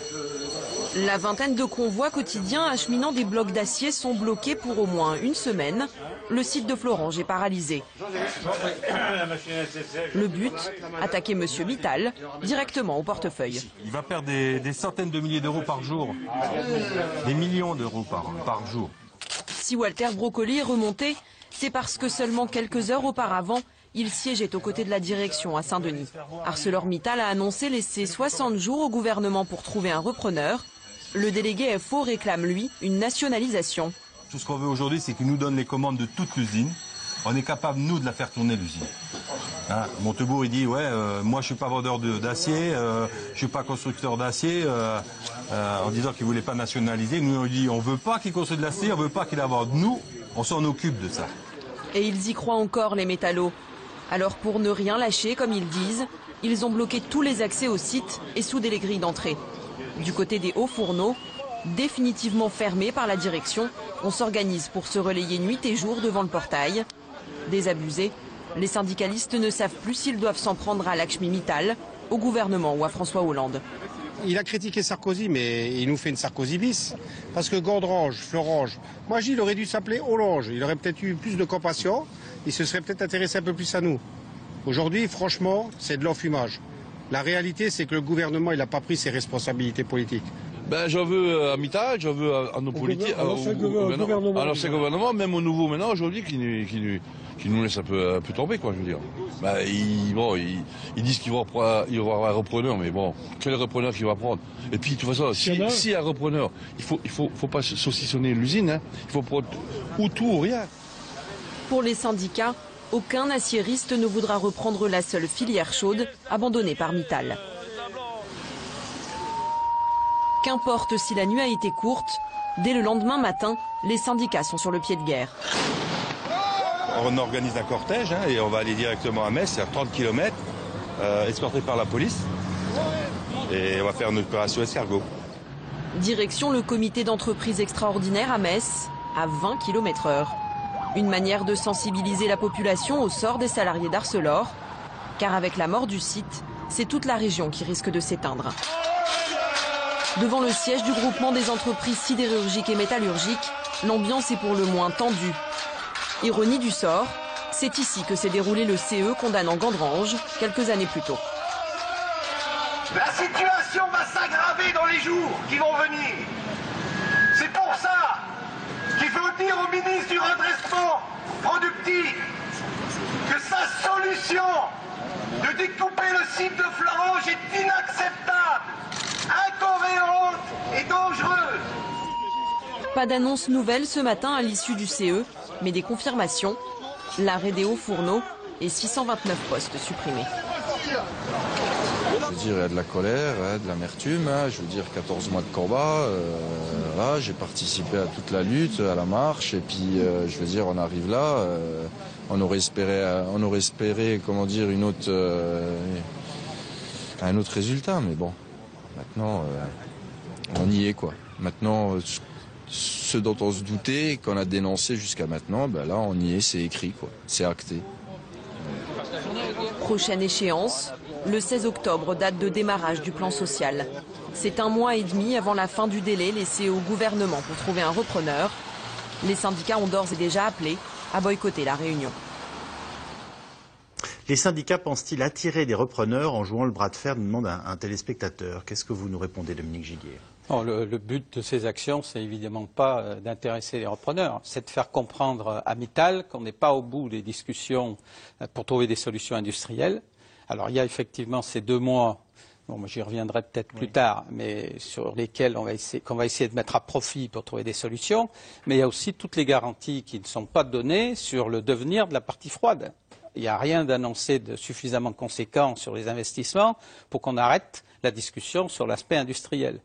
La vingtaine de convois quotidiens acheminant des blocs d'acier sont bloqués pour au moins une semaine. Le site de Florange est paralysé. Le but, attaquer M. Mittal directement au portefeuille. Il va perdre des centaines de milliers d'euros par jour. Des millions d'euros par jour. Si Walter Broccoli est remonté, c'est parce que seulement quelques heures auparavant, il siégeait aux côtés de la direction à Saint-Denis. ArcelorMittal a annoncé laisser 60 jours au gouvernement pour trouver un repreneur. Le délégué FO réclame, lui, une nationalisation. Tout ce qu'on veut aujourd'hui, c'est qu'il nous donne les commandes de toute l'usine. On est capable, nous, de la faire tourner, l'usine. Hein, Montebourg, il dit, ouais, moi, je suis pas vendeur d'acier, je suis pas constructeur d'acier, en disant qu'il voulait pas nationaliser. Nous, on dit, on veut pas qu'il construise de l'acier, on veut pas qu'il la vende. Nous, on s'en occupe de ça. Et ils y croient encore, les métallos. Alors, pour ne rien lâcher, comme ils disent, ils ont bloqué tous les accès au site et soudé les grilles d'entrée. Du côté des hauts fourneaux, définitivement fermés par la direction, on s'organise pour se relayer nuit et jour devant le portail. Désabusés, les syndicalistes ne savent plus s'ils doivent s'en prendre à Lakshmi Mittal, au gouvernement ou à François Hollande. Il a critiqué Sarkozy, mais il nous fait une Sarkozy bis. Parce que Gondrange, Florange, moi je dis il aurait dû s'appeler Hollange. Il aurait peut-être eu plus de compassion, il se serait peut-être intéressé un peu plus à nous. Aujourd'hui, franchement, c'est de l'enfumage. La réalité, c'est que le gouvernement, il n'a pas pris ses responsabilités politiques. Ben, j'en veux à Mittal, j'en veux à nos politiques, à l'ancien gouvernement, même au nouveau maintenant, aujourd'hui, qui nous laisse un peu tomber, quoi, je veux dire. Ben, ils disent qu'ils vont avoir un repreneur, mais bon, quel repreneur qu'il va prendre? Et puis, de toute façon, si un repreneur, il faut pas saucissonner l'usine, hein. Il faut prendre ou tout ou rien. Pour les syndicats, aucun aciériste ne voudra reprendre la seule filière chaude abandonnée par Mittal. Qu'importe si la nuit a été courte, dès le lendemain matin, les syndicats sont sur le pied de guerre. On organise un cortège hein, et on va aller directement à Metz, c'est à 30 km, escorté par la police. Et on va faire une opération escargot. Direction le comité d'entreprise extraordinaire à Metz, à 20 km/h. Une manière de sensibiliser la population au sort des salariés d'Arcelor, car avec la mort du site, c'est toute la région qui risque de s'éteindre. Devant le siège du groupement des entreprises sidérurgiques et métallurgiques, l'ambiance est pour le moins tendue. Ironie du sort, c'est ici que s'est déroulé le CE condamnant Gondrange quelques années plus tôt. La situation va s'aggraver dans les jours qui vont venir. C'est pour ça qu'il faut dire au ministre du redressement productif que sa solution de découper le site de Florange est inacceptable, incohérente et dangereuse. Pas d'annonce nouvelle ce matin à l'issue du CE, mais des confirmations. L'arrêt des hauts fourneaux et 629 postes supprimés. Je veux dire, il y a de la colère, de l'amertume. Je veux dire, 14 mois de combat. Voilà, j'ai participé à toute la lutte, à la marche. Et puis, je veux dire, on arrive là. On aurait espéré, comment dire, un autre résultat. Mais bon, maintenant, on y est, quoi. Maintenant, ce dont on se doutait, qu'on a dénoncé jusqu'à maintenant, ben là, on y est, c'est écrit, quoi. C'est acté. Prochaine échéance, le 16 octobre, date de démarrage du plan social. C'est 1 mois et demi avant la fin du délai laissé au gouvernement pour trouver un repreneur. Les syndicats ont d'ores et déjà appelé a boycotté la réunion. Les syndicats pensent-ils attirer des repreneurs en jouant le bras de fer, nous demande un téléspectateur. Qu'est-ce que vous nous répondez, Dominique Giguier? Le but de ces actions, c'est évidemment pas d'intéresser les repreneurs, c'est de faire comprendre à Mittal qu'on n'est pas au bout des discussions pour trouver des solutions industrielles. Alors il y a effectivement ces 2 mois, bon, j'y reviendrai peut-être plus tard, mais sur lesquels qu'on va essayer de mettre à profit pour trouver des solutions. Mais il y a aussi toutes les garanties qui ne sont pas données sur le devenir de la partie froide. Il n'y a rien d'annoncé de suffisamment conséquent sur les investissements pour qu'on arrête la discussion sur l'aspect industriel.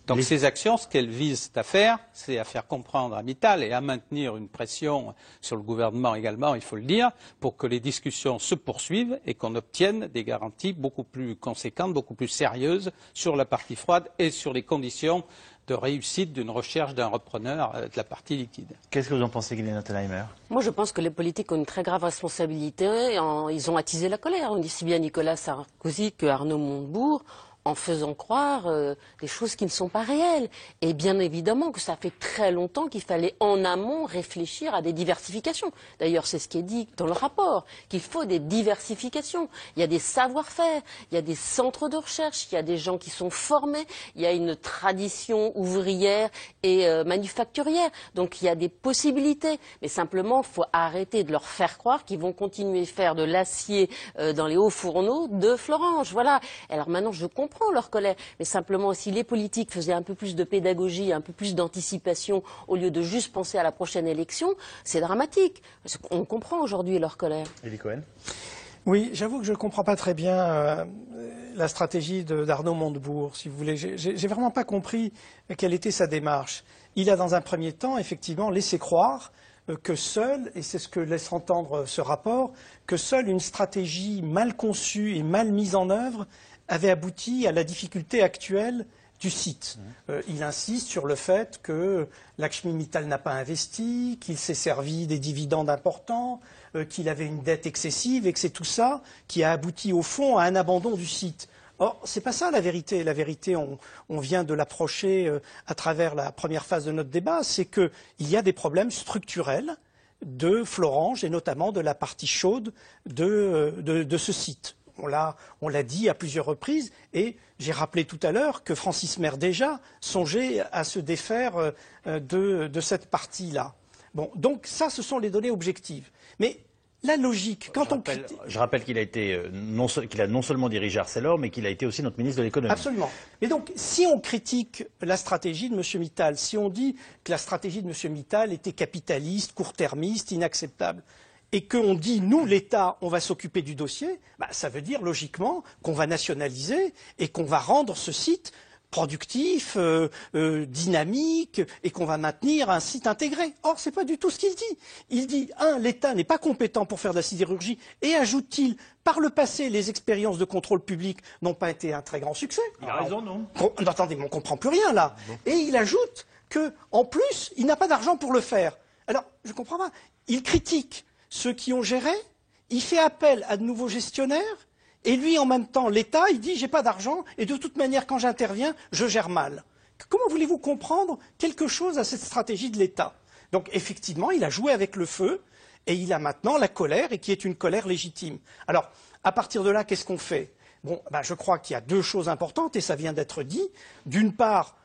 Donc ces actions, ce qu'elles visent à faire, c'est à faire comprendre à Mittal et à maintenir une pression sur le gouvernement également, il faut le dire, pour que les discussions se poursuivent et qu'on obtienne des garanties beaucoup plus conséquentes, beaucoup plus sérieuses sur la partie froide et sur les conditions de réussite d'une recherche d'un repreneur de la partie liquide. Qu'est-ce que vous en pensez, Guylaine Ottenheimer? Moi, je pense que les politiques ont une très grave responsabilité. Ils ont attisé la colère. On dit si bien Nicolas Sarkozy que Arnaud Montebourg, en faisant croire des choses qui ne sont pas réelles. Et bien évidemment que ça fait très longtemps qu'il fallait en amont réfléchir à des diversifications. D'ailleurs, c'est ce qui est dit dans le rapport, qu'il faut des diversifications. Il y a des savoir-faire, il y a des centres de recherche, il y a des gens qui sont formés, il y a une tradition ouvrière et manufacturière. Donc il y a des possibilités. Mais simplement, il faut arrêter de leur faire croire qu'ils vont continuer à faire de l'acier dans les hauts fourneaux de Florange. Voilà. Alors maintenant, je comprends leur colère, mais simplement si les politiques faisaient un peu plus de pédagogie, un peu plus d'anticipation, au lieu de juste penser à la prochaine élection, c'est dramatique. On comprend aujourd'hui leur colère. Élie Cohen. Oui, j'avoue que je ne comprends pas très bien la stratégie d'Arnaud Montebourg, si vous voulez. J'ai vraiment pas compris quelle était sa démarche. Il a dans un premier temps, effectivement, laissé croire que seule, et c'est ce que laisse entendre ce rapport, que seule une stratégie mal conçue et mal mise en œuvre avait abouti à la difficulté actuelle du site. Il insiste sur le fait que Lakshmi Mittal n'a pas investi, qu'il s'est servi des dividendes importants, qu'il avait une dette excessive et que c'est tout ça qui a abouti au fond à un abandon du site. Or, c'est pas ça la vérité. La vérité, on vient de l'approcher à travers la première phase de notre débat, c'est qu'il y a des problèmes structurels de Florange et notamment de la partie chaude de ce site. On l'a dit à plusieurs reprises et j'ai rappelé tout à l'heure que Francis Maire déjà songeait à se défaire de cette partie-là. Bon, donc ça, ce sont les données objectives. Mais la logique, je rappelle qu'il a non seulement dirigé Arcelor, mais qu'il a été aussi notre ministre de l'économie. Absolument. Mais donc, si on critique la stratégie de M. Mittal, si on dit que la stratégie de M. Mittal était capitaliste, court-termiste, inacceptable, et qu'on dit, nous, l'État, on va s'occuper du dossier, ça veut dire logiquement qu'on va nationaliser et qu'on va rendre ce site productif, dynamique, et qu'on va maintenir un site intégré. Or, ce n'est pas du tout ce qu'il dit. Il dit, l'État n'est pas compétent pour faire de la sidérurgie, et ajoute-t-il, par le passé, les expériences de contrôle public n'ont pas été un très grand succès. Il a raison, non? Attendez, mais on ne comprend plus rien, là. Bon. Et il ajoute qu'en plus, il n'a pas d'argent pour le faire. Alors, je ne comprends pas. Il critique ceux qui ont géré, il fait appel à de nouveaux gestionnaires, et lui, en même temps, l'État, il dit « j'ai pas d'argent, et de toute manière, quand j'interviens, je gère mal ». Comment voulez-vous comprendre quelque chose à cette stratégie de l'État? Donc, effectivement, il a joué avec le feu, et il a maintenant la colère, et qui est une colère légitime. Alors, à partir de là, qu'est-ce qu'on fait? Bon, je crois qu'il y a 2 choses importantes, et ça vient d'être dit. D'une part,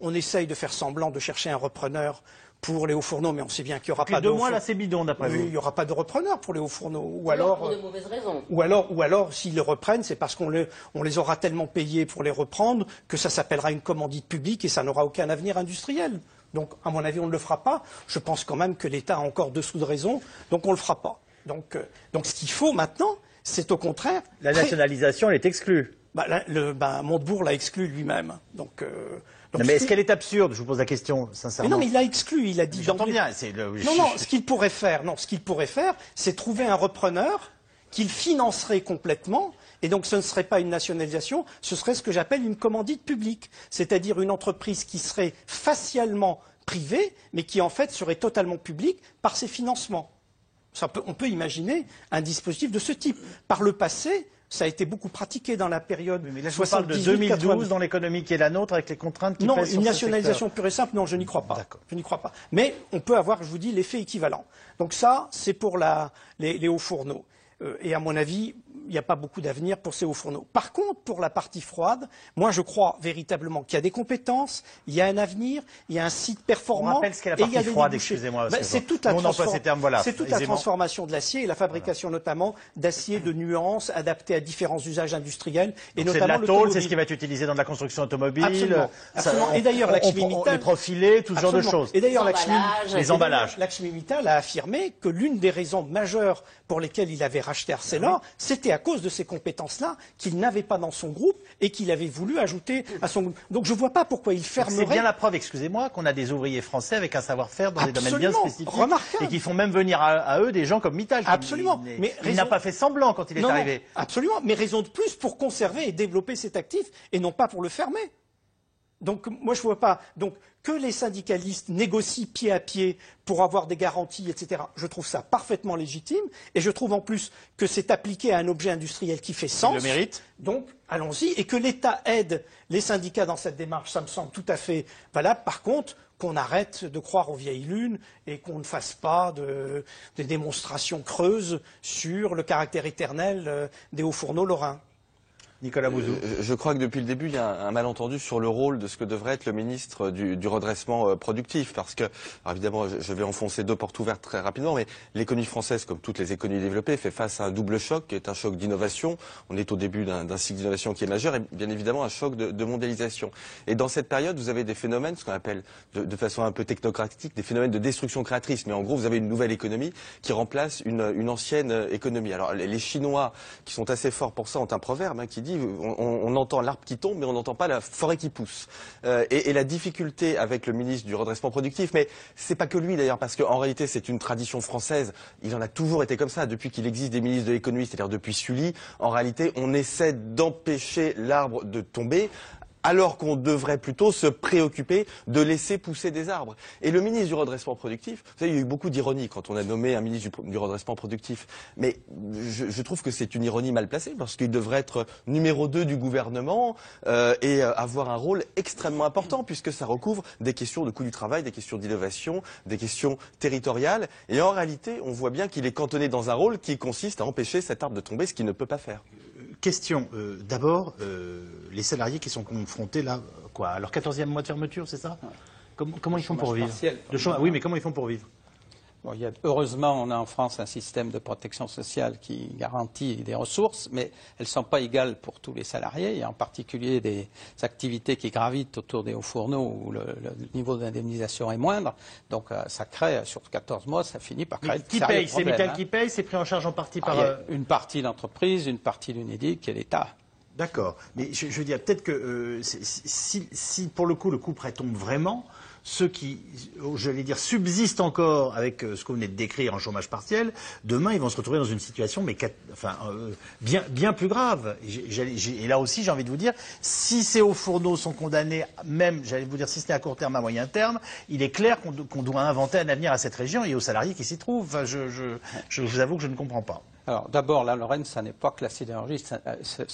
on essaye de faire semblant de chercher un repreneur pour les hauts fourneaux, mais on sait bien qu'il n'y aura pas de... 2 mois, là, c'est bidon, d'après vous. Il n'y aura pas de repreneur pour les hauts fourneaux. Ou alors, pour de mauvaises raisons. Ou alors, s'ils le reprennent, c'est parce qu'on les aura tellement payés pour les reprendre que ça s'appellera une commandite publique et ça n'aura aucun avenir industriel. Donc, à mon avis, on ne le fera pas. Je pense quand même que l'État a encore dessous de raison, donc on ne le fera pas. Donc ce qu'il faut maintenant, c'est au contraire... La nationalisation, elle est exclue. Montebourg l'a exclu lui-même. Donc, mais est-ce qu'elle est absurde? Je vous pose la question, sincèrement. Mais non, mais il l'a exclu. Il a dit. J'entends bien. Non, ce qu'il pourrait faire, c'est trouver un repreneur qu'il financerait complètement. Et donc, ce ne serait pas une nationalisation, ce serait ce que j'appelle une commandite publique, c'est-à-dire une entreprise qui serait facialement privée, mais qui en fait serait totalement publique par ses financements. On peut imaginer un dispositif de ce type. Par le passé, Ça a été beaucoup pratiqué dans la période. Mais là, je parle de 2012 dans l'économie qui est la nôtre, avec les contraintes qui pèsent sur ce secteur. Non, une nationalisation pure et simple, non, je n'y crois pas. Je n'y crois pas. Mais on peut avoir, je vous dis, l'effet équivalent. Donc ça, c'est pour les hauts fourneaux. Et à mon avis, il n'y a pas beaucoup d'avenir pour ces hauts fourneaux. Par contre, pour la partie froide, moi je crois véritablement qu'il y a des compétences, il y a un avenir, il y a un site performant. On rappelle ce qu'est la partie froide, excusez-moi. C'est toute la transformation de l'acier et la fabrication notamment d'acier de nuances adapté à différents usages industriels. Et notamment de la tôle, c'est ce qui va être utilisé dans la construction automobile. Absolument. Absolument. Et d'ailleurs, Lakshmi Mittal, les profilés, tout ce genre de choses. Et d'ailleurs, les emballages. Lakshmi Mittal a affirmé que l'une des raisons majeures pour lesquelles il avait racheté Arcelor, c'était à cause de ces compétences-là qu'il n'avait pas dans son groupe et qu'il avait voulu ajouter à son groupe. Donc je ne vois pas pourquoi il fermerait. C'est bien la preuve, excusez-moi, qu'on a des ouvriers français avec un savoir-faire dans des domaines bien spécifiques. Remarquable. Et qui font même venir à eux des gens comme Mittal. Absolument. Il n'a pas fait semblant quand il est arrivé. Absolument. Mais raison de plus pour conserver et développer cet actif et non pas pour le fermer. Donc moi je ne vois pas. Donc que les syndicalistes négocient pied à pied pour avoir des garanties, etc. Je trouve ça parfaitement légitime et je trouve en plus que c'est appliqué à un objet industriel qui fait sens. Il le mérite. Donc allons-y et que l'État aide les syndicats dans cette démarche, ça me semble tout à fait valable. Par contre, qu'on arrête de croire aux vieilles lunes et qu'on ne fasse pas des démonstrations creuses sur le caractère éternel des hauts fourneaux lorrains. Nicolas Bouzou. Je crois que depuis le début, il y a un malentendu sur le rôle de ce que devrait être le ministre du redressement productif. Parce que, alors évidemment, je vais enfoncer deux portes ouvertes très rapidement, mais l'économie française, comme toutes les économies développées, fait face à un double choc, qui est un choc d'innovation. On est au début d'un cycle d'innovation qui est majeur, et bien évidemment un choc de mondialisation. Et dans cette période, vous avez des phénomènes, ce qu'on appelle de façon un peu technocratique, des phénomènes de destruction créatrice. Mais en gros, vous avez une nouvelle économie qui remplace une ancienne économie. Alors les Chinois, qui sont assez forts pour ça, ont un proverbe qui dit on entend l'arbre qui tombe, mais on n'entend pas la forêt qui pousse. Et la difficulté avec le ministre du redressement productif, mais c'est pas que lui d'ailleurs, parce qu'en réalité c'est une tradition française, il en a toujours été comme ça, depuis qu'il existe des ministres de l'économie, c'est-à-dire depuis Sully, en réalité on essaie d'empêcher l'arbre de tomber, alors qu'on devrait plutôt se préoccuper de laisser pousser des arbres. Et le ministre du redressement productif, vous savez, il y a eu beaucoup d'ironie quand on a nommé un ministre du redressement productif, mais je trouve que c'est une ironie mal placée, parce qu'il devrait être numéro 2 du gouvernement et avoir un rôle extrêmement important, puisque ça recouvre des questions de coût du travail, des questions d'innovation, des questions territoriales, et en réalité, on voit bien qu'il est cantonné dans un rôle qui consiste à empêcher cet arbre de tomber, ce qu'il ne peut pas faire. Question, d'abord, les salariés qui sont confrontés là, à leur 14e mois de fermeture, c'est ça? Comment ils font pour vivre? Oui, mais comment ils font pour vivre? Bon, heureusement, on a en France un système de protection sociale qui garantit des ressources, mais elles ne sont pas égales pour tous les salariés. Il y a en particulier des activités qui gravitent autour des hauts fourneaux où le niveau d'indemnisation est moindre. Donc ça crée, sur 14 mois, ça finit par créer qui paye? C'est Mittal qui paye? C'est pris en charge en partie par... Une partie d'entreprise, une partie l'UNEDIC et l'État. D'accord. Mais je veux dire, peut-être que si pour le coup prêt tombe vraiment, ceux qui, j'allais dire, subsistent encore avec ce que vous venez de décrire en chômage partiel, demain ils vont se retrouver dans une situation bien plus grave. Et là aussi, j'ai envie de vous dire, si ces hauts fourneaux sont condamnés, même, j'allais vous dire, si ce n'est à court terme, à moyen terme, il est clair qu'on doit inventer un avenir à cette région et aux salariés qui s'y trouvent. Enfin, je vous avoue que je ne comprends pas. Alors d'abord, la Lorraine, ça n'est pas que la sidérurgie, ça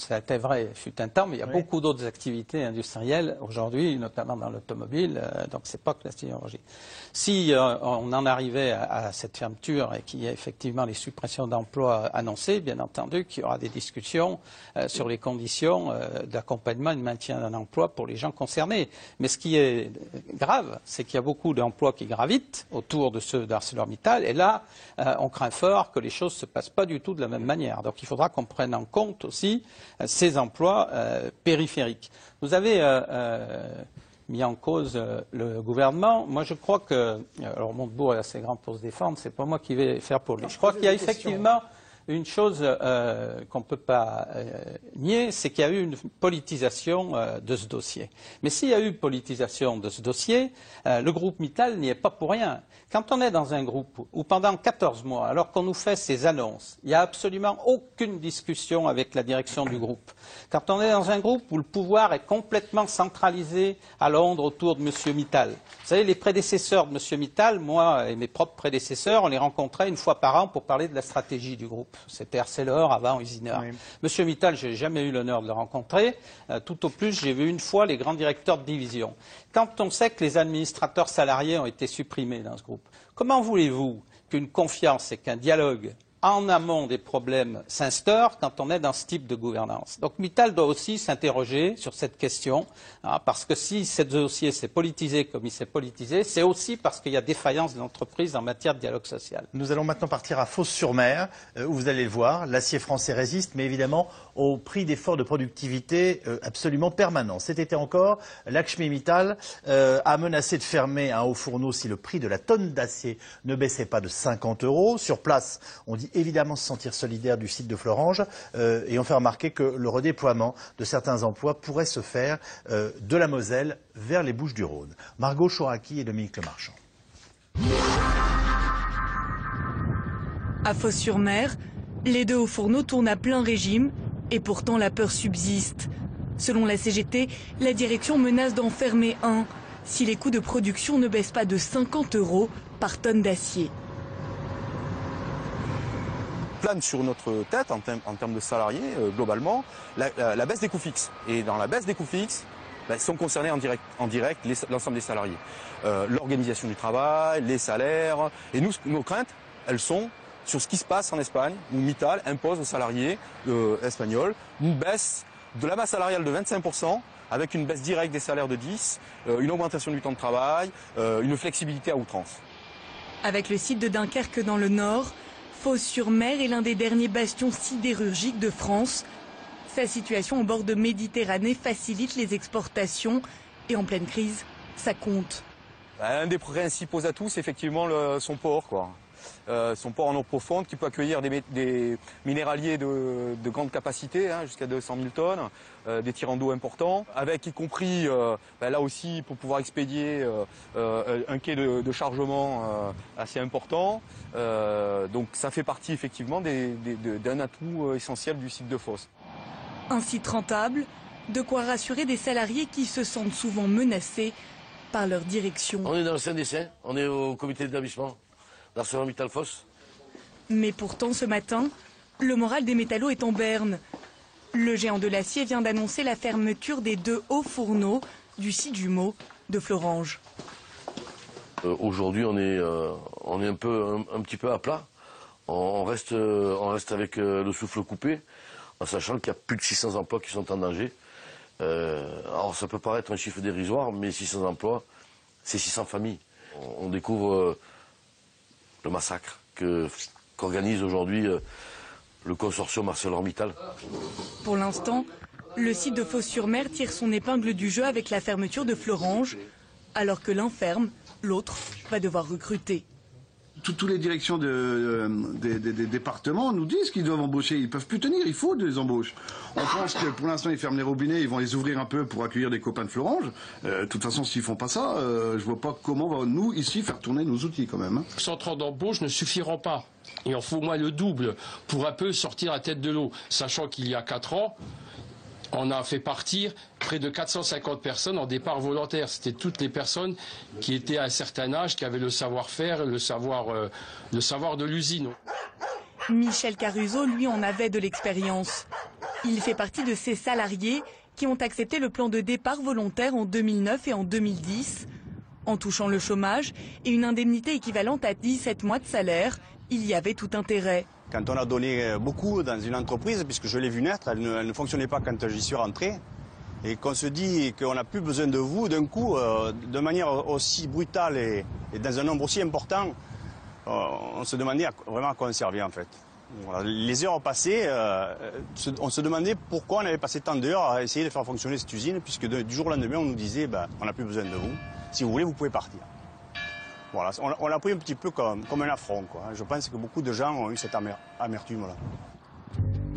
a été vrai, fut un temps, mais il y a beaucoup d'autres activités industrielles aujourd'hui, notamment dans l'automobile, donc c'est pas que la sidérurgie. Si on en arrivait à cette fermeture et qu'il y a effectivement les suppressions d'emplois annoncées, bien entendu qu'il y aura des discussions sur les conditions d'accompagnement et de maintien d'un emploi pour les gens concernés. Mais ce qui est grave, c'est qu'il y a beaucoup d'emplois qui gravitent autour de ceux d'ArcelorMittal, et là, on craint fort que les choses ne se passent pas du tout de la même manière. Donc il faudra qu'on prenne en compte aussi ces emplois périphériques. Vous avez mis en cause le gouvernement. Moi je crois que, alors Montebourg est assez grand pour se défendre, c'est pas moi qui vais faire pour lui. Je crois qu'il y a effectivement une chose qu'on ne peut pas nier, c'est qu'il y a eu une politisation de ce dossier. Mais s'il y a eu politisation de ce dossier, le groupe Mittal n'y est pas pour rien. Quand on est dans un groupe où pendant 14 mois, alors qu'on nous fait ces annonces, il n'y a absolument aucune discussion avec la direction du groupe. Quand on est dans un groupe où le pouvoir est complètement centralisé à Londres autour de M. Mittal. Vous savez, les prédécesseurs de M. Mittal, moi et mes propres prédécesseurs, on les rencontrait une fois par an pour parler de la stratégie du groupe. C'était Arcelor, avant Usineur. Oui. Monsieur Mittal, je n'ai jamais eu l'honneur de le rencontrer. Tout au plus, j'ai vu une fois les grands directeurs de division. Quand on sait que les administrateurs salariés ont été supprimés dans ce groupe, comment voulez-vous qu'une confiance et qu'un dialogue en amont des problèmes s'instaure quand on est dans ce type de gouvernance? Donc Mittal doit aussi s'interroger sur cette question, parce que si ce dossier s'est politisé comme il s'est politisé, c'est aussi parce qu'il y a défaillance de l'entreprise en matière de dialogue social. Nous allons maintenant partir à Fos-sur-Mer, où vous allez le voir, l'acier français résiste, mais évidemment au prix d'efforts de productivité absolument permanents. Cet été encore, Lakshmi Mittal a menacé de fermer un haut fourneau si le prix de la tonne d'acier ne baissait pas de 50 €. Sur place, on dit évidemment se sentir solidaire du site de Florange et on fait remarquer que le redéploiement de certains emplois pourrait se faire de la Moselle vers les Bouches-du-Rhône. Margot Chouraki et Dominique Lemarchand. À Fos-sur-Mer, les deux hauts fourneaux tournent à plein régime et pourtant la peur subsiste. Selon la CGT, la direction menace d'en fermer un si les coûts de production ne baissent pas de 50 € par tonne d'acier. Plane sur notre tête en termes de salariés, globalement, la baisse des coûts fixes. Et dans la baisse des coûts fixes, sont concernés en direct l'ensemble des salariés. L'organisation du travail, les salaires. Et nous, nos craintes, elles sont sur ce qui se passe en Espagne, où Mittal impose aux salariés espagnols une baisse de la masse salariale de 25%, avec une baisse directe des salaires de 10%, une augmentation du temps de travail, une flexibilité à outrance. Avec le site de Dunkerque dans le nord, Fos-sur-Mer est l'un des derniers bastions sidérurgiques de France. Sa situation au bord de Méditerranée facilite les exportations et en pleine crise, ça compte. Un des principaux atouts, c'est effectivement son port, quoi. Son port en eau profonde qui peut accueillir des minéraliers de grande capacité, jusqu'à 200 000 tonnes, des tirants d'eau importants, avec y compris, là aussi, pour pouvoir expédier un quai de chargement assez important. Donc ça fait partie effectivement d'un atout essentiel du site de Fos. Un site rentable, de quoi rassurer des salariés qui se sentent souvent menacés par leur direction. On est dans le CNDC, on est au comité d'établissement d'ArcelorMittal Fos. Mais pourtant ce matin, le moral des métallos est en berne. Le géant de l'acier vient d'annoncer la fermeture des deux hauts fourneaux du site jumeau de Florange. Aujourd'hui on est un petit peu à plat. On reste avec le souffle coupé, en sachant qu'il y a plus de 600 emplois qui sont en danger. Alors ça peut paraître un chiffre dérisoire, mais 600 emplois, c'est 600 familles. On découvre le massacre qu'organise aujourd'hui le consortium ArcelorMittal. Pour l'instant, le site de Fos-sur-Mer tire son épingle du jeu avec la fermeture de Florange, alors que l'un ferme, l'autre va devoir recruter. Toutes les directions des départements nous disent qu'ils doivent embaucher. Ils ne peuvent plus tenir, il faut des embauches. On pense que pour l'instant ils ferment les robinets, ils vont les ouvrir un peu pour accueillir des copains de Florange. De toute façon, s'ils font pas ça, je vois pas comment va nous, ici, faire tourner nos outils quand même. 130 d'embauches ne suffiront pas. Il en faut au moins le double pour un peu sortir la tête de l'eau. Sachant qu'il y a 4 ans, on a fait partir près de 450 personnes en départ volontaire. C'était toutes les personnes qui étaient à un certain âge, qui avaient le savoir-faire, le savoir de l'usine. Michel Caruso, lui, en avait de l'expérience. Il fait partie de ces salariés qui ont accepté le plan de départ volontaire en 2009 et en 2010. En touchant le chômage et une indemnité équivalente à 17 mois de salaire, il y avait tout intérêt. Quand on a donné beaucoup dans une entreprise, puisque je l'ai vu naître, elle ne fonctionnait pas quand j'y suis rentré, et qu'on se dit qu'on n'a plus besoin de vous, d'un coup, de manière aussi brutale et dans un nombre aussi important, on se demandait vraiment à quoi on servait en fait. Voilà. Les heures passées, on se demandait pourquoi on avait passé tant d'heures à essayer de faire fonctionner cette usine, puisque du jour au lendemain, on nous disait on n'a plus besoin de vous, si vous voulez, vous pouvez partir. Voilà, on l'a pris un petit peu comme un affront, quoi. Je pense que beaucoup de gens ont eu cette amertume-là.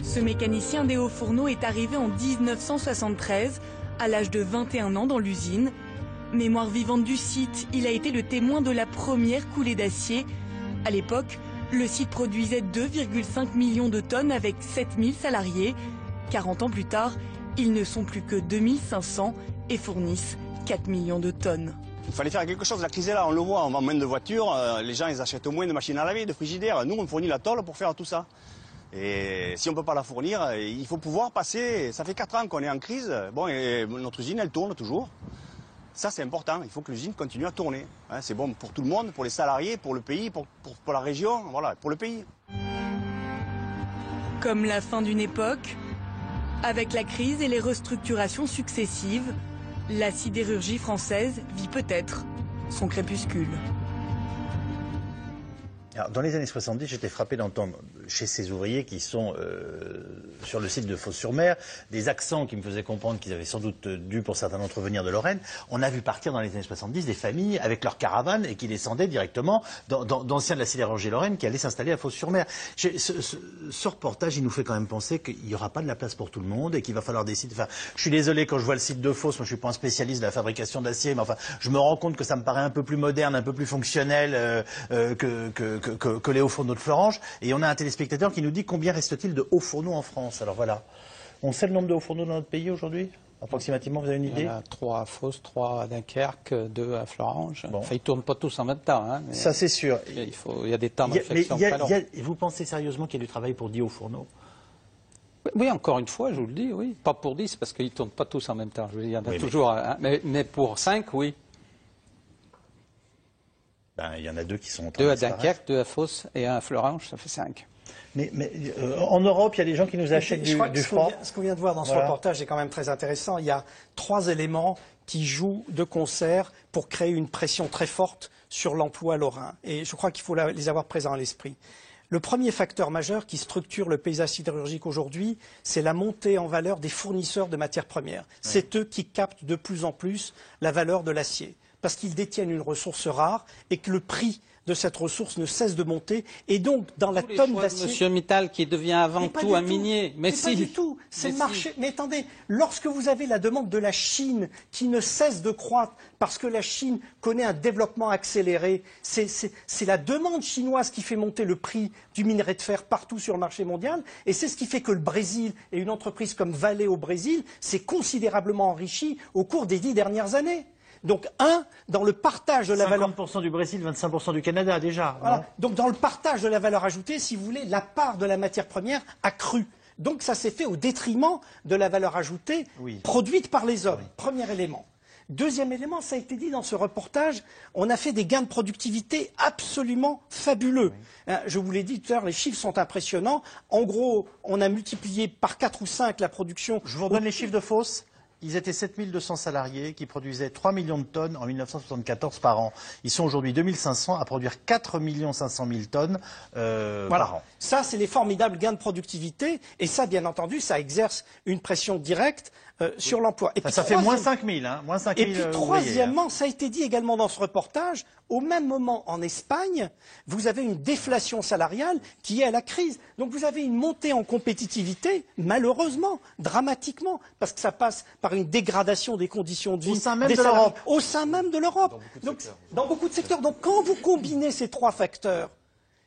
Ce mécanicien des hauts fourneaux est arrivé en 1973, à l'âge de 21 ans dans l'usine. Mémoire vivante du site, il a été le témoin de la première coulée d'acier. À l'époque, le site produisait 2,5 millions de tonnes avec 7000 salariés. 40 ans plus tard, ils ne sont plus que 2500 et fournissent 4 millions de tonnes. Il fallait faire quelque chose, la crise est là, on le voit, on vend moins de voitures, les gens ils achètent moins de machines à laver, de frigidaires. Nous on fournit la tôle pour faire tout ça. Et si on ne peut pas la fournir, il faut pouvoir passer. Ça fait 4 ans qu'on est en crise. Bon, et notre usine, elle tourne toujours. Ça, c'est important. Il faut que l'usine continue à tourner. Hein, c'est bon pour tout le monde, pour les salariés, pour le pays, pour la région, voilà, pour le pays. Comme la fin d'une époque, avec la crise et les restructurations successives, la sidérurgie française vit peut-être son crépuscule. Alors, dans les années 70, j'étais frappé d'entendre chez ces ouvriers qui sont sur le site de Fos-sur-Mer des accents qui me faisaient comprendre qu'ils avaient sans doute dû pour certains d'entre eux venir de Lorraine. On a vu partir dans les années 70 des familles avec leurs caravanes et qui descendaient directement d'anciens de la sidérurgie Lorraine qui allaient s'installer à Fos-sur-Mer. Ce reportage, il nous fait quand même penser qu'il n'y aura pas de la place pour tout le monde et qu'il va falloir décider. Enfin, je suis désolé quand je vois le site de Fos, moi je suis pas un spécialiste de la fabrication d'acier, mais enfin, je me rends compte que ça me paraît un peu plus moderne, un peu plus fonctionnel que les hauts fourneaux de Florange. Et on a un téléspectateur qui nous dit combien reste-t-il de hauts fourneaux en France. Alors voilà, on sait le nombre de hauts fourneaux dans notre pays aujourd'hui? Approximativement, vous avez une idée? Il y en a 3 à Fos, 3 à Dunkerque, 2 à Florange. Bon. Enfin, ils ne tournent pas tous en même temps. Hein, ça, c'est sûr. Il y a des temps de réflexion pas longs. Vous pensez sérieusement qu'il y a du travail pour 10 hauts fourneaux? Oui, encore une fois, je vous le dis, oui. Pas pour 10, parce qu'ils ne tournent pas tous en même temps. Je veux dire, il y en a toujours. Hein, mais pour 5, oui. Ben, il y en a 2 qui sont en train 2 à Dunkerque, 2 à Fos et 1 à Florange, ça fait 5. Mais en Europe, il y a des gens qui nous achètent du froid. Ce qu'on vient de voir dans ce reportage est quand même très intéressant. Il y a 3 éléments qui jouent de concert pour créer une pression très forte sur l'emploi lorrain. Et je crois qu'il faut les avoir présents à l'esprit. Le premier facteur majeur qui structure le paysage sidérurgique aujourd'hui, c'est la montée en valeur des fournisseurs de matières premières. C'est eux qui captent de plus en plus la valeur de l'acier, parce qu'ils détiennent une ressource rare et que le prix de cette ressource ne cesse de monter. Et donc, dans la tonne d'acier... Monsieur Mittal, qui devient avant tout un minier. Mais si. Pas du tout. C'est le marché. Mais attendez, lorsque vous avez la demande de la Chine qui ne cesse de croître parce que la Chine connaît un développement accéléré, c'est la demande chinoise qui fait monter le prix du minerai de fer partout sur le marché mondial. Et c'est ce qui fait que le Brésil et une entreprise comme Vale au Brésil s'est considérablement enrichi au cours des 10 dernières années. Donc, dans le partage de la valeur... 50% du Brésil, 25% du Canada, déjà. Voilà. Donc, dans le partage de la valeur ajoutée, si vous voulez, la part de la matière première a cru. Donc, ça s'est fait au détriment de la valeur ajoutée produite par les hommes. Premier élément. Deuxième élément, ça a été dit dans ce reportage, on a fait des gains de productivité absolument fabuleux. Je vous l'ai dit tout à l'heure, les chiffres sont impressionnants. En gros, on a multiplié par 4 ou 5 la production. Je vous redonne les chiffres de Fos. Ils étaient 7200 salariés qui produisaient 3 millions de tonnes en 1974 par an. Ils sont aujourd'hui 2500 à produire 4 500 000 tonnes par an. Ça, c'est les formidables gains de productivité. Et ça, bien entendu, ça exerce une pression directe sur l'emploi. Et puis, ça fait moins 5 000. Hein, moins 5 000 et puis, troisièmement, ça a été dit également dans ce reportage, au même moment en Espagne, vous avez une déflation salariale qui est à la crise. Donc vous avez une montée en compétitivité, malheureusement, dramatiquement, parce que ça passe par une dégradation des conditions de vie au sein même de l'Europe. Au sein même de l'Europe. Dans beaucoup de secteurs. Donc quand vous combinez ces 3 facteurs,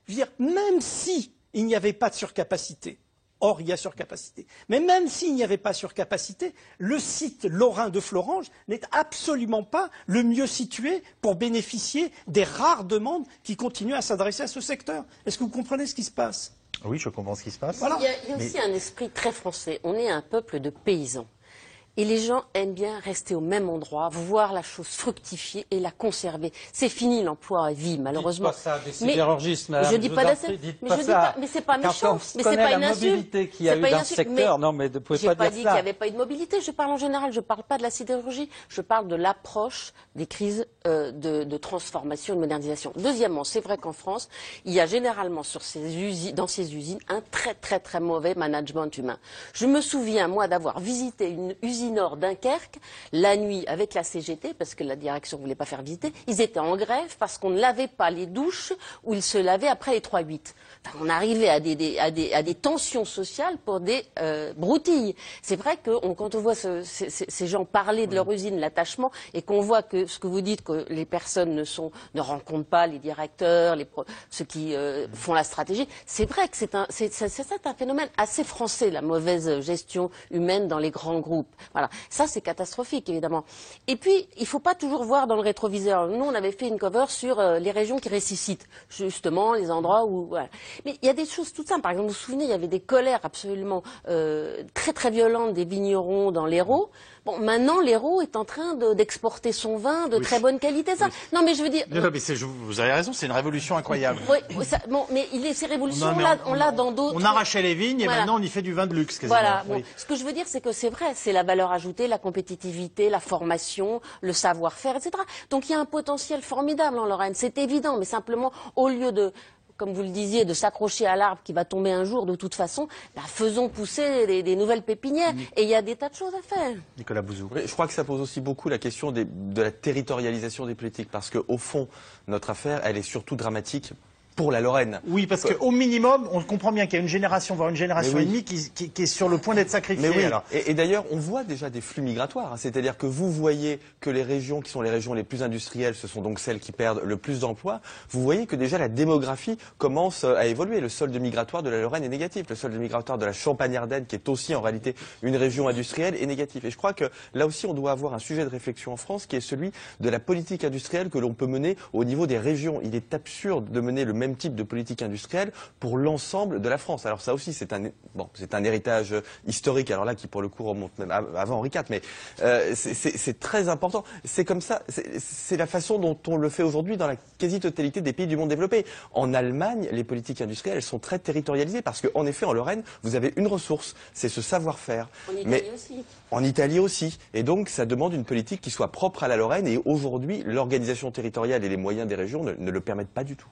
je veux dire, même si il n'y avait pas de surcapacité, or, il y a surcapacité. Mais même s'il n'y avait pas surcapacité, le site lorrain de Florange n'est absolument pas le mieux situé pour bénéficier des rares demandes qui continuent à s'adresser à ce secteur. Est-ce que vous comprenez ce qui se passe? Oui, je comprends ce qui se passe. Voilà. Il y a aussi un esprit très français. On est un peuple de paysans. Et les gens aiment bien rester au même endroit, voir la chose fructifier et la conserver. C'est fini l'emploi à vie, malheureusement. Dites pas ça des sidérurgistes, madame. Je dis pas d'assez. Mais c'est pas méchant. Mais c'est pas une insulte. Mobilité qu'il y a eu dans ce secteur, non, mais vous ne pouvez pas dire ça. J'ai pas dit qu'il n'y avait pas eu de mobilité. Je parle en général. Je parle pas de la sidérurgie. Je parle de l'approche des crises de transformation et de modernisation. Deuxièmement, c'est vrai qu'en France, il y a généralement dans ces usines un très très très mauvais management humain. Je me souviens, moi, d'avoir visité une usine Nord Dunkerque, la nuit avec la CGT, parce que la direction ne voulait pas faire visiter, ils étaient en grève parce qu'on ne lavait pas les douches où ils se lavaient après les 3-8. Enfin, on arrivait à des tensions sociales pour des broutilles. C'est vrai que quand on voit ces gens parler de leur usine, l'attachement, et qu'on voit que ce que vous dites, que les personnes ne rencontrent pas les directeurs, ceux qui font la stratégie, c'est vrai que c'est un phénomène assez français, la mauvaise gestion humaine dans les grands groupes. Voilà, ça c'est catastrophique évidemment. Et puis, il ne faut pas toujours voir dans le rétroviseur. Nous, on avait fait une cover sur les régions qui ressuscitent, justement, les endroits où... Voilà. Mais il y a des choses toutes simples. Par exemple, vous vous souvenez, il y avait des colères absolument très très violentes des vignerons dans l'Hérault. Bon, maintenant, l'Hérault est en train d'exporter son vin de très bonne qualité. Ça. Oui. Non, mais je veux dire... Non, mais vous avez raison, c'est une révolution incroyable. Oui, ça, bon, mais ces révolutions, on l'a dans d'autres... On arrachait les vignes et maintenant on y fait du vin de luxe, quasiment. Voilà. Bon, ce que je veux dire, c'est que c'est vrai, c'est la valeur ajoutée, la compétitivité, la formation, le savoir-faire, etc. Donc il y a un potentiel formidable en Lorraine, c'est évident, mais simplement, au lieu de... comme vous le disiez, de s'accrocher à l'arbre qui va tomber un jour de toute façon, faisons pousser des nouvelles pépinières. Et il y a des tas de choses à faire. Nicolas Bouzou. Oui, je crois que ça pose aussi beaucoup la question de la territorialisation des politiques. Parce qu'au fond, notre affaire, elle est surtout dramatique pour la Lorraine. Oui, parce qu'au minimum, on comprend bien qu'il y a une génération, voire une génération et demie, qui est sur le point d'être sacrifiée. Mais oui. Alors. Et d'ailleurs, on voit déjà des flux migratoires. C'est-à-dire que vous voyez que les régions qui sont les régions les plus industrielles, ce sont donc celles qui perdent le plus d'emplois. Vous voyez que déjà la démographie commence à évoluer. Le solde migratoire de la Lorraine est négatif. Le solde migratoire de la Champagne-Ardenne, qui est aussi en réalité une région industrielle, est négatif. Et je crois que là aussi, on doit avoir un sujet de réflexion en France qui est celui de la politique industrielle que l'on peut mener au niveau des régions. Il est absurde de mener le même type de politique industrielle pour l'ensemble de la France. Alors ça aussi, c'est un héritage historique, alors là, qui pour le coup remonte même avant Henri IV, mais c'est très important. C'est comme ça, c'est la façon dont on le fait aujourd'hui dans la quasi-totalité des pays du monde développé. En Allemagne, les politiques industrielles, elles sont très territorialisées parce qu'en effet, en Lorraine, vous avez une ressource, c'est ce savoir-faire. En Italie aussi. En Italie aussi. Et donc, ça demande une politique qui soit propre à la Lorraine et aujourd'hui, l'organisation territoriale et les moyens des régions ne le permettent pas du tout.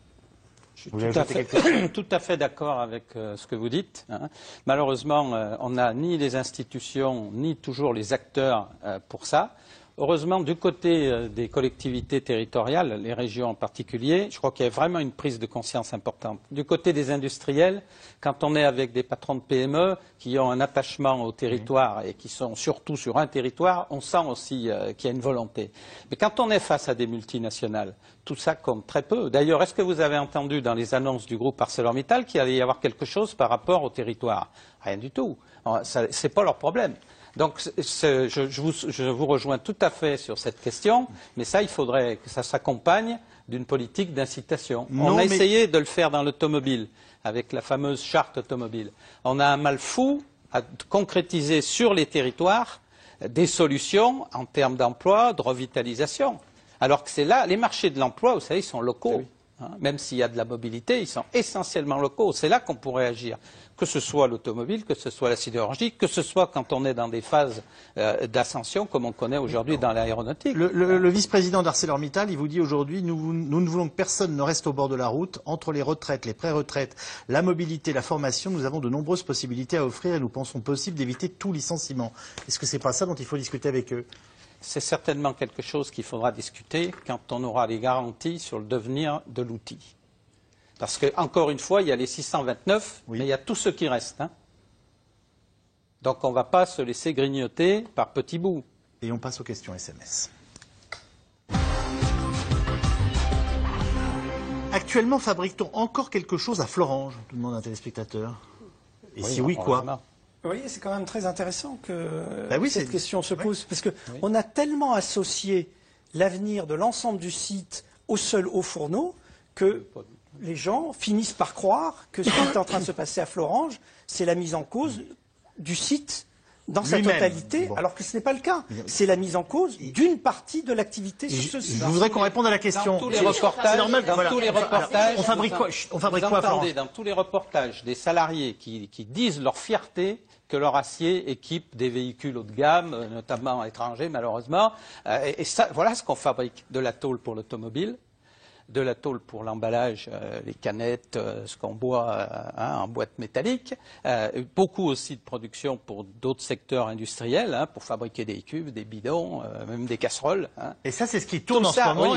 Je suis tout à fait d'accord avec ce que vous dites. Hein. Malheureusement, on n'a ni les institutions, ni toujours les acteurs pour ça. Heureusement, du côté des collectivités territoriales, les régions en particulier, je crois qu'il y a vraiment une prise de conscience importante. Du côté des industriels, quand on est avec des patrons de PME qui ont un attachement au territoire et qui sont surtout sur un territoire, on sent aussi qu'il y a une volonté. Mais quand on est face à des multinationales, tout ça compte très peu. D'ailleurs, est-ce que vous avez entendu dans les annonces du groupe ArcelorMittal qu'il allait y avoir quelque chose par rapport au territoire? Rien du tout. Ce n'est pas leur problème. Donc, je vous rejoins tout à fait sur cette question, mais ça, il faudrait que ça s'accompagne d'une politique d'incitation. On a essayé de le faire dans l'automobile, avec la fameuse charte automobile. On a un mal fou à concrétiser sur les territoires des solutions en termes d'emploi, de revitalisation. Alors que c'est là, les marchés de l'emploi, vous savez, ils sont locaux. Oui. Hein, même s'il y a de la mobilité, ils sont essentiellement locaux. C'est là qu'on pourrait agir. Que ce soit l'automobile, que ce soit la sidérurgie, que ce soit quand on est dans des phases d'ascension, comme on connaît aujourd'hui dans l'aéronautique. Le vice-président d'ArcelorMittal, il vous dit aujourd'hui, nous ne voulons que personne ne reste au bord de la route. Entre les retraites, les pré-retraites, la mobilité, la formation, nous avons de nombreuses possibilités à offrir et nous pensons possible d'éviter tout licenciement. Est-ce que c'est pas ça dont il faut discuter avec eux? C'est certainement quelque chose qu'il faudra discuter quand on aura les garanties sur le devenir de l'outil. Parce que, encore une fois, il y a les 629, mais il y a tous ceux qui restent. Hein. Donc on ne va pas se laisser grignoter par petits bouts. Et on passe aux questions SMS. Actuellement, fabrique-t-on encore quelque chose à Florange? Tout demande un téléspectateur. Et si oui, quoi? Vous voyez, c'est quand même très intéressant que cette question se pose, parce qu'on a tellement associé l'avenir de l'ensemble du site au seul haut fourneau que les gens finissent par croire que ce qui est en train de se passer à Florange, c'est la mise en cause du site dans sa totalité, alors que ce n'est pas le cas. C'est la mise en cause d'une partie de l'activité sur ce site. Je voudrais qu'on réponde à la question. Dans tous les reportages, on fabrique quoi à Florange? Dans tous les reportages des salariés qui disent leur fierté que leur acier équipe des véhicules haut de gamme, notamment étrangers malheureusement. Et ça, voilà ce qu'on fabrique. De la tôle pour l'automobile, de la tôle pour l'emballage, les canettes, ce qu'on boit en boîte métallique, beaucoup aussi de production pour d'autres secteurs industriels, pour fabriquer des cuves, des bidons, même des casseroles. Et ça, c'est ce qui tourne en ce moment,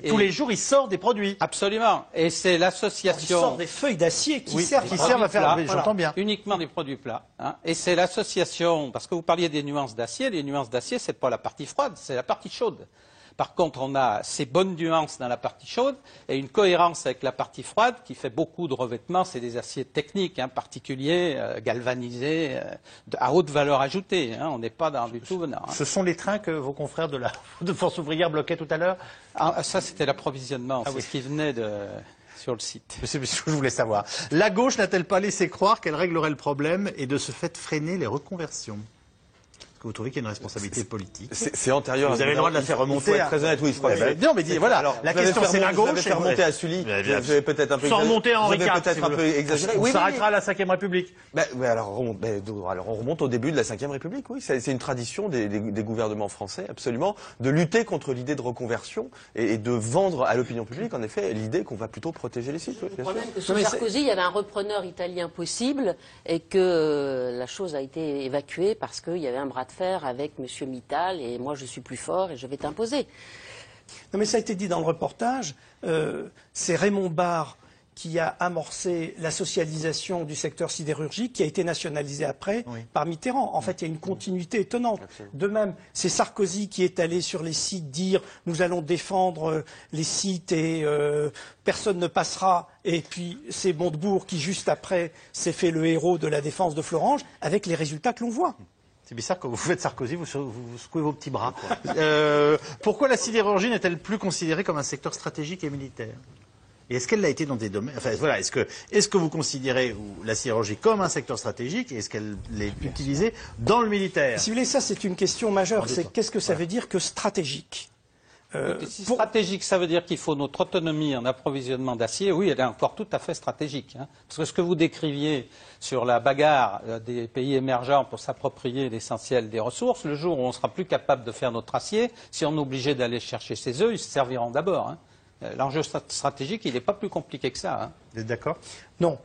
tous les jours, il sort des produits. Absolument. Et c'est l'association... Il sort des feuilles d'acier qui servent à faire... J'entends bien. Uniquement des produits plats. Et c'est l'association... Parce que vous parliez des nuances d'acier. Les nuances d'acier, c'est pas la partie froide, c'est la partie chaude. Par contre, on a ces bonnes nuances dans la partie chaude et une cohérence avec la partie froide qui fait beaucoup de revêtements. C'est des aciers techniques, particuliers, galvanisés, à haute valeur ajoutée. On n'est pas dans du tout venant. Ce sont les trains que vos confrères de Force ouvrière bloquaient tout à l'heure? Ça, c'était l'approvisionnement. C'est ce qui venait sur le site. C'est ce que je voulais savoir. La gauche n'a-t-elle pas laissé croire qu'elle réglerait le problème et de ce fait freiner les reconversions? Est-ce que vous trouvez qu'il y a une responsabilité politique? C'est antérieur. Vous avez le droit de la faire remonter. Il faut être très honnête, oui. Non, mais voilà. Alors, la question, c'est la gauche. Vous avez fait remonter à Sully. Vous avez peut-être un peu sans remonter à Henri IV. Peut-être un peu exagéré. On s'arrêtera à la Ve République. Alors, on remonte au début de la Ve République, oui. C'est une tradition des gouvernements français, absolument, de lutter contre l'idée de reconversion et de vendre à l'opinion publique, en effet, l'idée qu'on va plutôt protéger les sites. Le problème, que sous Sarkozy, il y avait un repreneur italien possible et que la chose a été évacuée parce qu'il y avait un bras de fer avec M. Mittal et moi je suis plus fort et je vais t'imposer. Non mais ça a été dit dans le reportage, c'est Raymond Barre qui a amorcé la socialisation du secteur sidérurgique qui a été nationalisé après par Mitterrand. En fait, il y a une continuité étonnante. De même, c'est Sarkozy qui est allé sur les sites dire « nous allons défendre les sites et personne ne passera ». Et puis c'est Montebourg qui, juste après, s'est fait le héros de la défense de Florange avec les résultats que l'on voit. C'est bizarre, quand vous faites Sarkozy, vous secouez vos petits bras. Pourquoi la sidérurgie n'est-elle plus considérée comme un secteur stratégique et militaire? Et est-ce qu'elle l'a été dans des domaines... Enfin, voilà, est-ce que vous considérez la sidérurgie comme un secteur stratégique et est-ce qu'elle est utilisée dans le militaire? Si vous voulez, ça c'est une question majeure. C'est qu'est-ce que ça veut dire que stratégique? Stratégique, ça veut dire qu'il faut notre autonomie en approvisionnement d'acier. Oui, elle est encore tout à fait stratégique. Parce que ce que vous décriviez sur la bagarre des pays émergents pour s'approprier l'essentiel des ressources, le jour où on sera plus capable de faire notre acier, si on est obligé d'aller chercher ces œufs, ils se serviront d'abord. L'enjeu stratégique, il n'est pas plus compliqué que ça. Vous êtes d'accord? Non.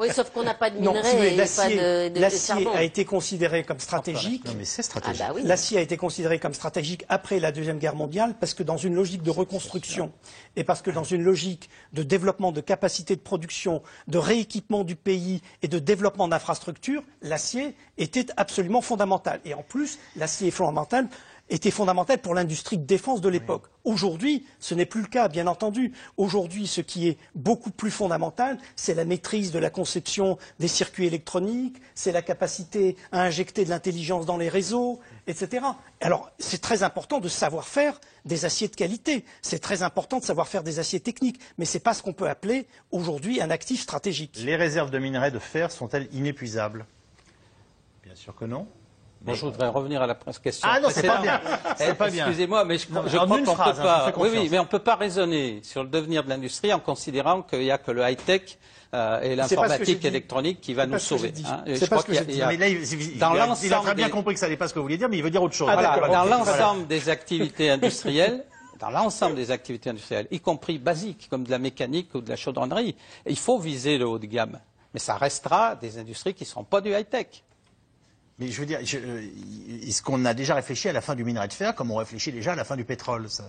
Oui, sauf qu'on n'a pas de minerais et pas de l'acier a été considéré comme stratégique. Non, mais c'est stratégique. Ah bah oui. L'acier a été considéré comme stratégique après la Deuxième Guerre mondiale parce que dans une logique de reconstruction et parce que dans une logique de développement de capacité de production, de rééquipement du pays et de développement d'infrastructures, l'acier était absolument fondamental. Et en plus, l'acier était fondamental pour l'industrie de défense de l'époque. Aujourd'hui, ce n'est plus le cas, bien entendu. Aujourd'hui, ce qui est beaucoup plus fondamental, c'est la maîtrise de la conception des circuits électroniques, c'est la capacité à injecter de l'intelligence dans les réseaux, etc. Alors, c'est très important de savoir faire des aciers de qualité. C'est très important de savoir faire des aciers techniques. Mais ce n'est pas ce qu'on peut appeler aujourd'hui un actif stratégique. Les réserves de minerais de fer sont-elles inépuisables? Bien sûr que non. Bon, je voudrais revenir à la question. Ah non, c'est pas bien. C'est pas bien. Excusez-moi, mais je crois qu'on ne peut pas. Oui, mais on peut pas raisonner sur le devenir de l'industrie en considérant qu'il n'y a que le high-tech et l'informatique électronique qui va nous sauver. C'est pas ce que j'ai dit. Mais là, il a très bien compris que ça n'est pas ce que vous vouliez dire, mais il veut dire autre chose. Dans l'ensemble des activités industrielles, y compris basiques, comme de la mécanique ou de la chaudronnerie, il faut viser le haut de gamme. Mais ça restera des industries qui ne seront pas du high-tech. Mais je veux dire, est-ce qu'on a déjà réfléchi à la fin du minerai de fer comme on réfléchit déjà à la fin du pétrole? Ça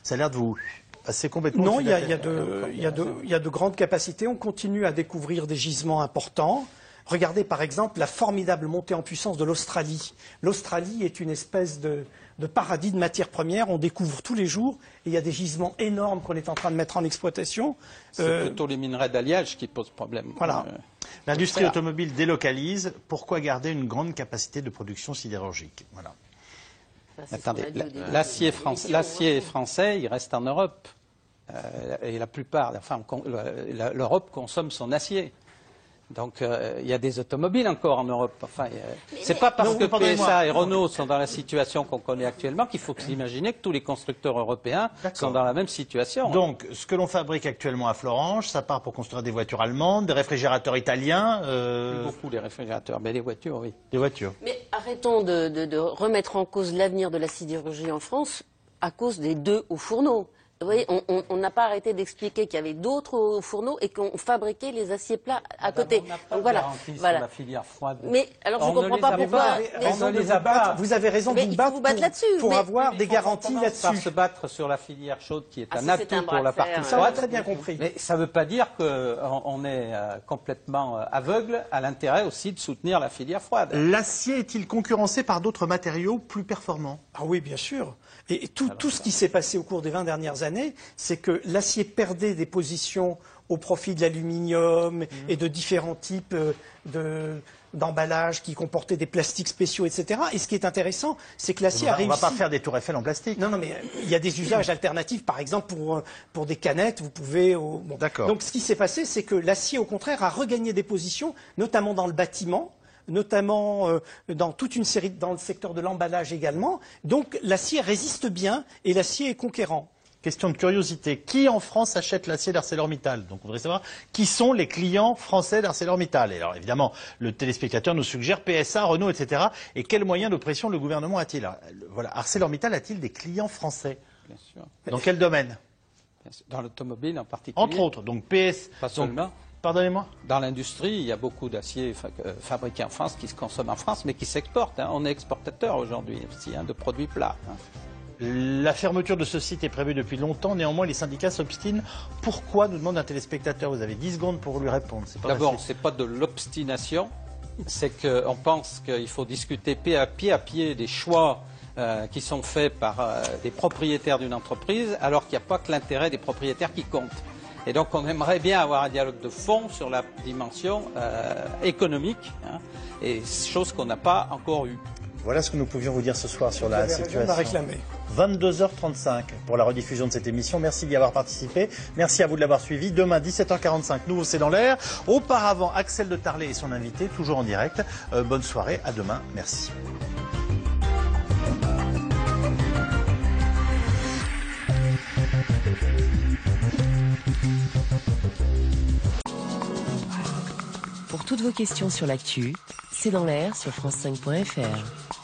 a l'air de vous passer complètement... Non, il y a de grandes capacités. On continue à découvrir des gisements importants. Regardez par exemple la formidable montée en puissance de l'Australie. L'Australie est une espèce de paradis de matières premières. On découvre tous les jours et il y a des gisements énormes qu'on est en train de mettre en exploitation. C'est plutôt les minerais d'alliage qui posent problème. Voilà. L'industrie automobile délocalise. Pourquoi garder une grande capacité de production sidérurgique? Voilà. Attendez, l'acier français, il reste en Europe. Et la plupart, l'Europe consomme son acier. Donc il y a des automobiles encore en Europe. Enfin, c'est pas parce que PSA et Renault sont dans la situation qu'on connaît actuellement qu'il faut s'imaginer que tous les constructeurs européens sont dans la même situation. Donc ce que l'on fabrique actuellement à Florange, ça part pour construire des voitures allemandes, des réfrigérateurs italiens. Plus beaucoup les réfrigérateurs, mais les voitures, oui. Des voitures. Mais arrêtons de remettre en cause l'avenir de la sidérurgie en France à cause des deux hauts fourneaux. Vous voyez, on n'a pas arrêté d'expliquer qu'il y avait d'autres fourneaux et qu'on fabriquait les aciers plats à côté. Donc voilà. Sur la filière froide. Mais alors je ne comprends pas pourquoi. Vous avez raison de vous battre pour avoir des garanties là-dessus. Par se battre sur la filière chaude qui est un atout pour la partie froide. Ça, on a très bien compris. Mais ça ne veut pas dire qu'on est complètement aveugle à l'intérêt aussi de soutenir la filière froide. L'acier est-il concurrencé par d'autres matériaux plus performants? Ah oui, bien sûr. Et tout ce qui s'est passé au cours des 20 dernières années, c'est que l'acier perdait des positions au profit de l'aluminium et de différents types d'emballages qui comportaient des plastiques spéciaux, etc. Et ce qui est intéressant, c'est que l'acier a réussi... On ne va pas faire des tours Eiffel en plastique. Non, mais il y a des usages alternatifs. Par exemple, pour des canettes, vous pouvez... Bon. D'accord. Donc ce qui s'est passé, c'est que l'acier, au contraire, a regagné des positions, notamment dans le bâtiment, notamment dans toute une série, dans le secteur de l'emballage également. Donc l'acier résiste bien et l'acier est conquérant. Question de curiosité. Qui en France achète l'acier d'ArcelorMittal? Donc on voudrait savoir qui sont les clients français d'ArcelorMittal. Et alors évidemment, le téléspectateur nous suggère PSA, Renault, etc. Et quels moyens de pression le gouvernement a-t-il? Voilà, ArcelorMittal a-t-il des clients français? Bien sûr. Dans quel domaine? Dans l'automobile en particulier. Entre autres, donc PS. Pas seulement. Pardonnez-moi. Dans l'industrie, il y a beaucoup d'acier fabriqué en France qui se consomme en France, mais qui s'exporte. On est exportateur aujourd'hui aussi de produits plats. La fermeture de ce site est prévue depuis longtemps. Néanmoins, les syndicats s'obstinent. Pourquoi, nous demande un téléspectateur? Vous avez 10 secondes pour lui répondre. D'abord, ce n'est pas de l'obstination. C'est qu'on pense qu'il faut discuter pied à pied des choix qui sont faits par des propriétaires d'une entreprise, alors qu'il n'y a pas que l'intérêt des propriétaires qui compte. Et donc on aimerait bien avoir un dialogue de fond sur la dimension économique, et chose qu'on n'a pas encore eue. Voilà ce que nous pouvions vous dire ce soir sur la situation. 22h35 pour la rediffusion de cette émission. Merci d'y avoir participé. Merci à vous de l'avoir suivi. Demain, 17h45, nouveau C'est dans l'air. Auparavant, Axel de Tarlet et son invité, toujours en direct. Bonne soirée, à demain. Merci. Pour toutes vos questions sur l'actu, C'est dans l'air sur France5.fr.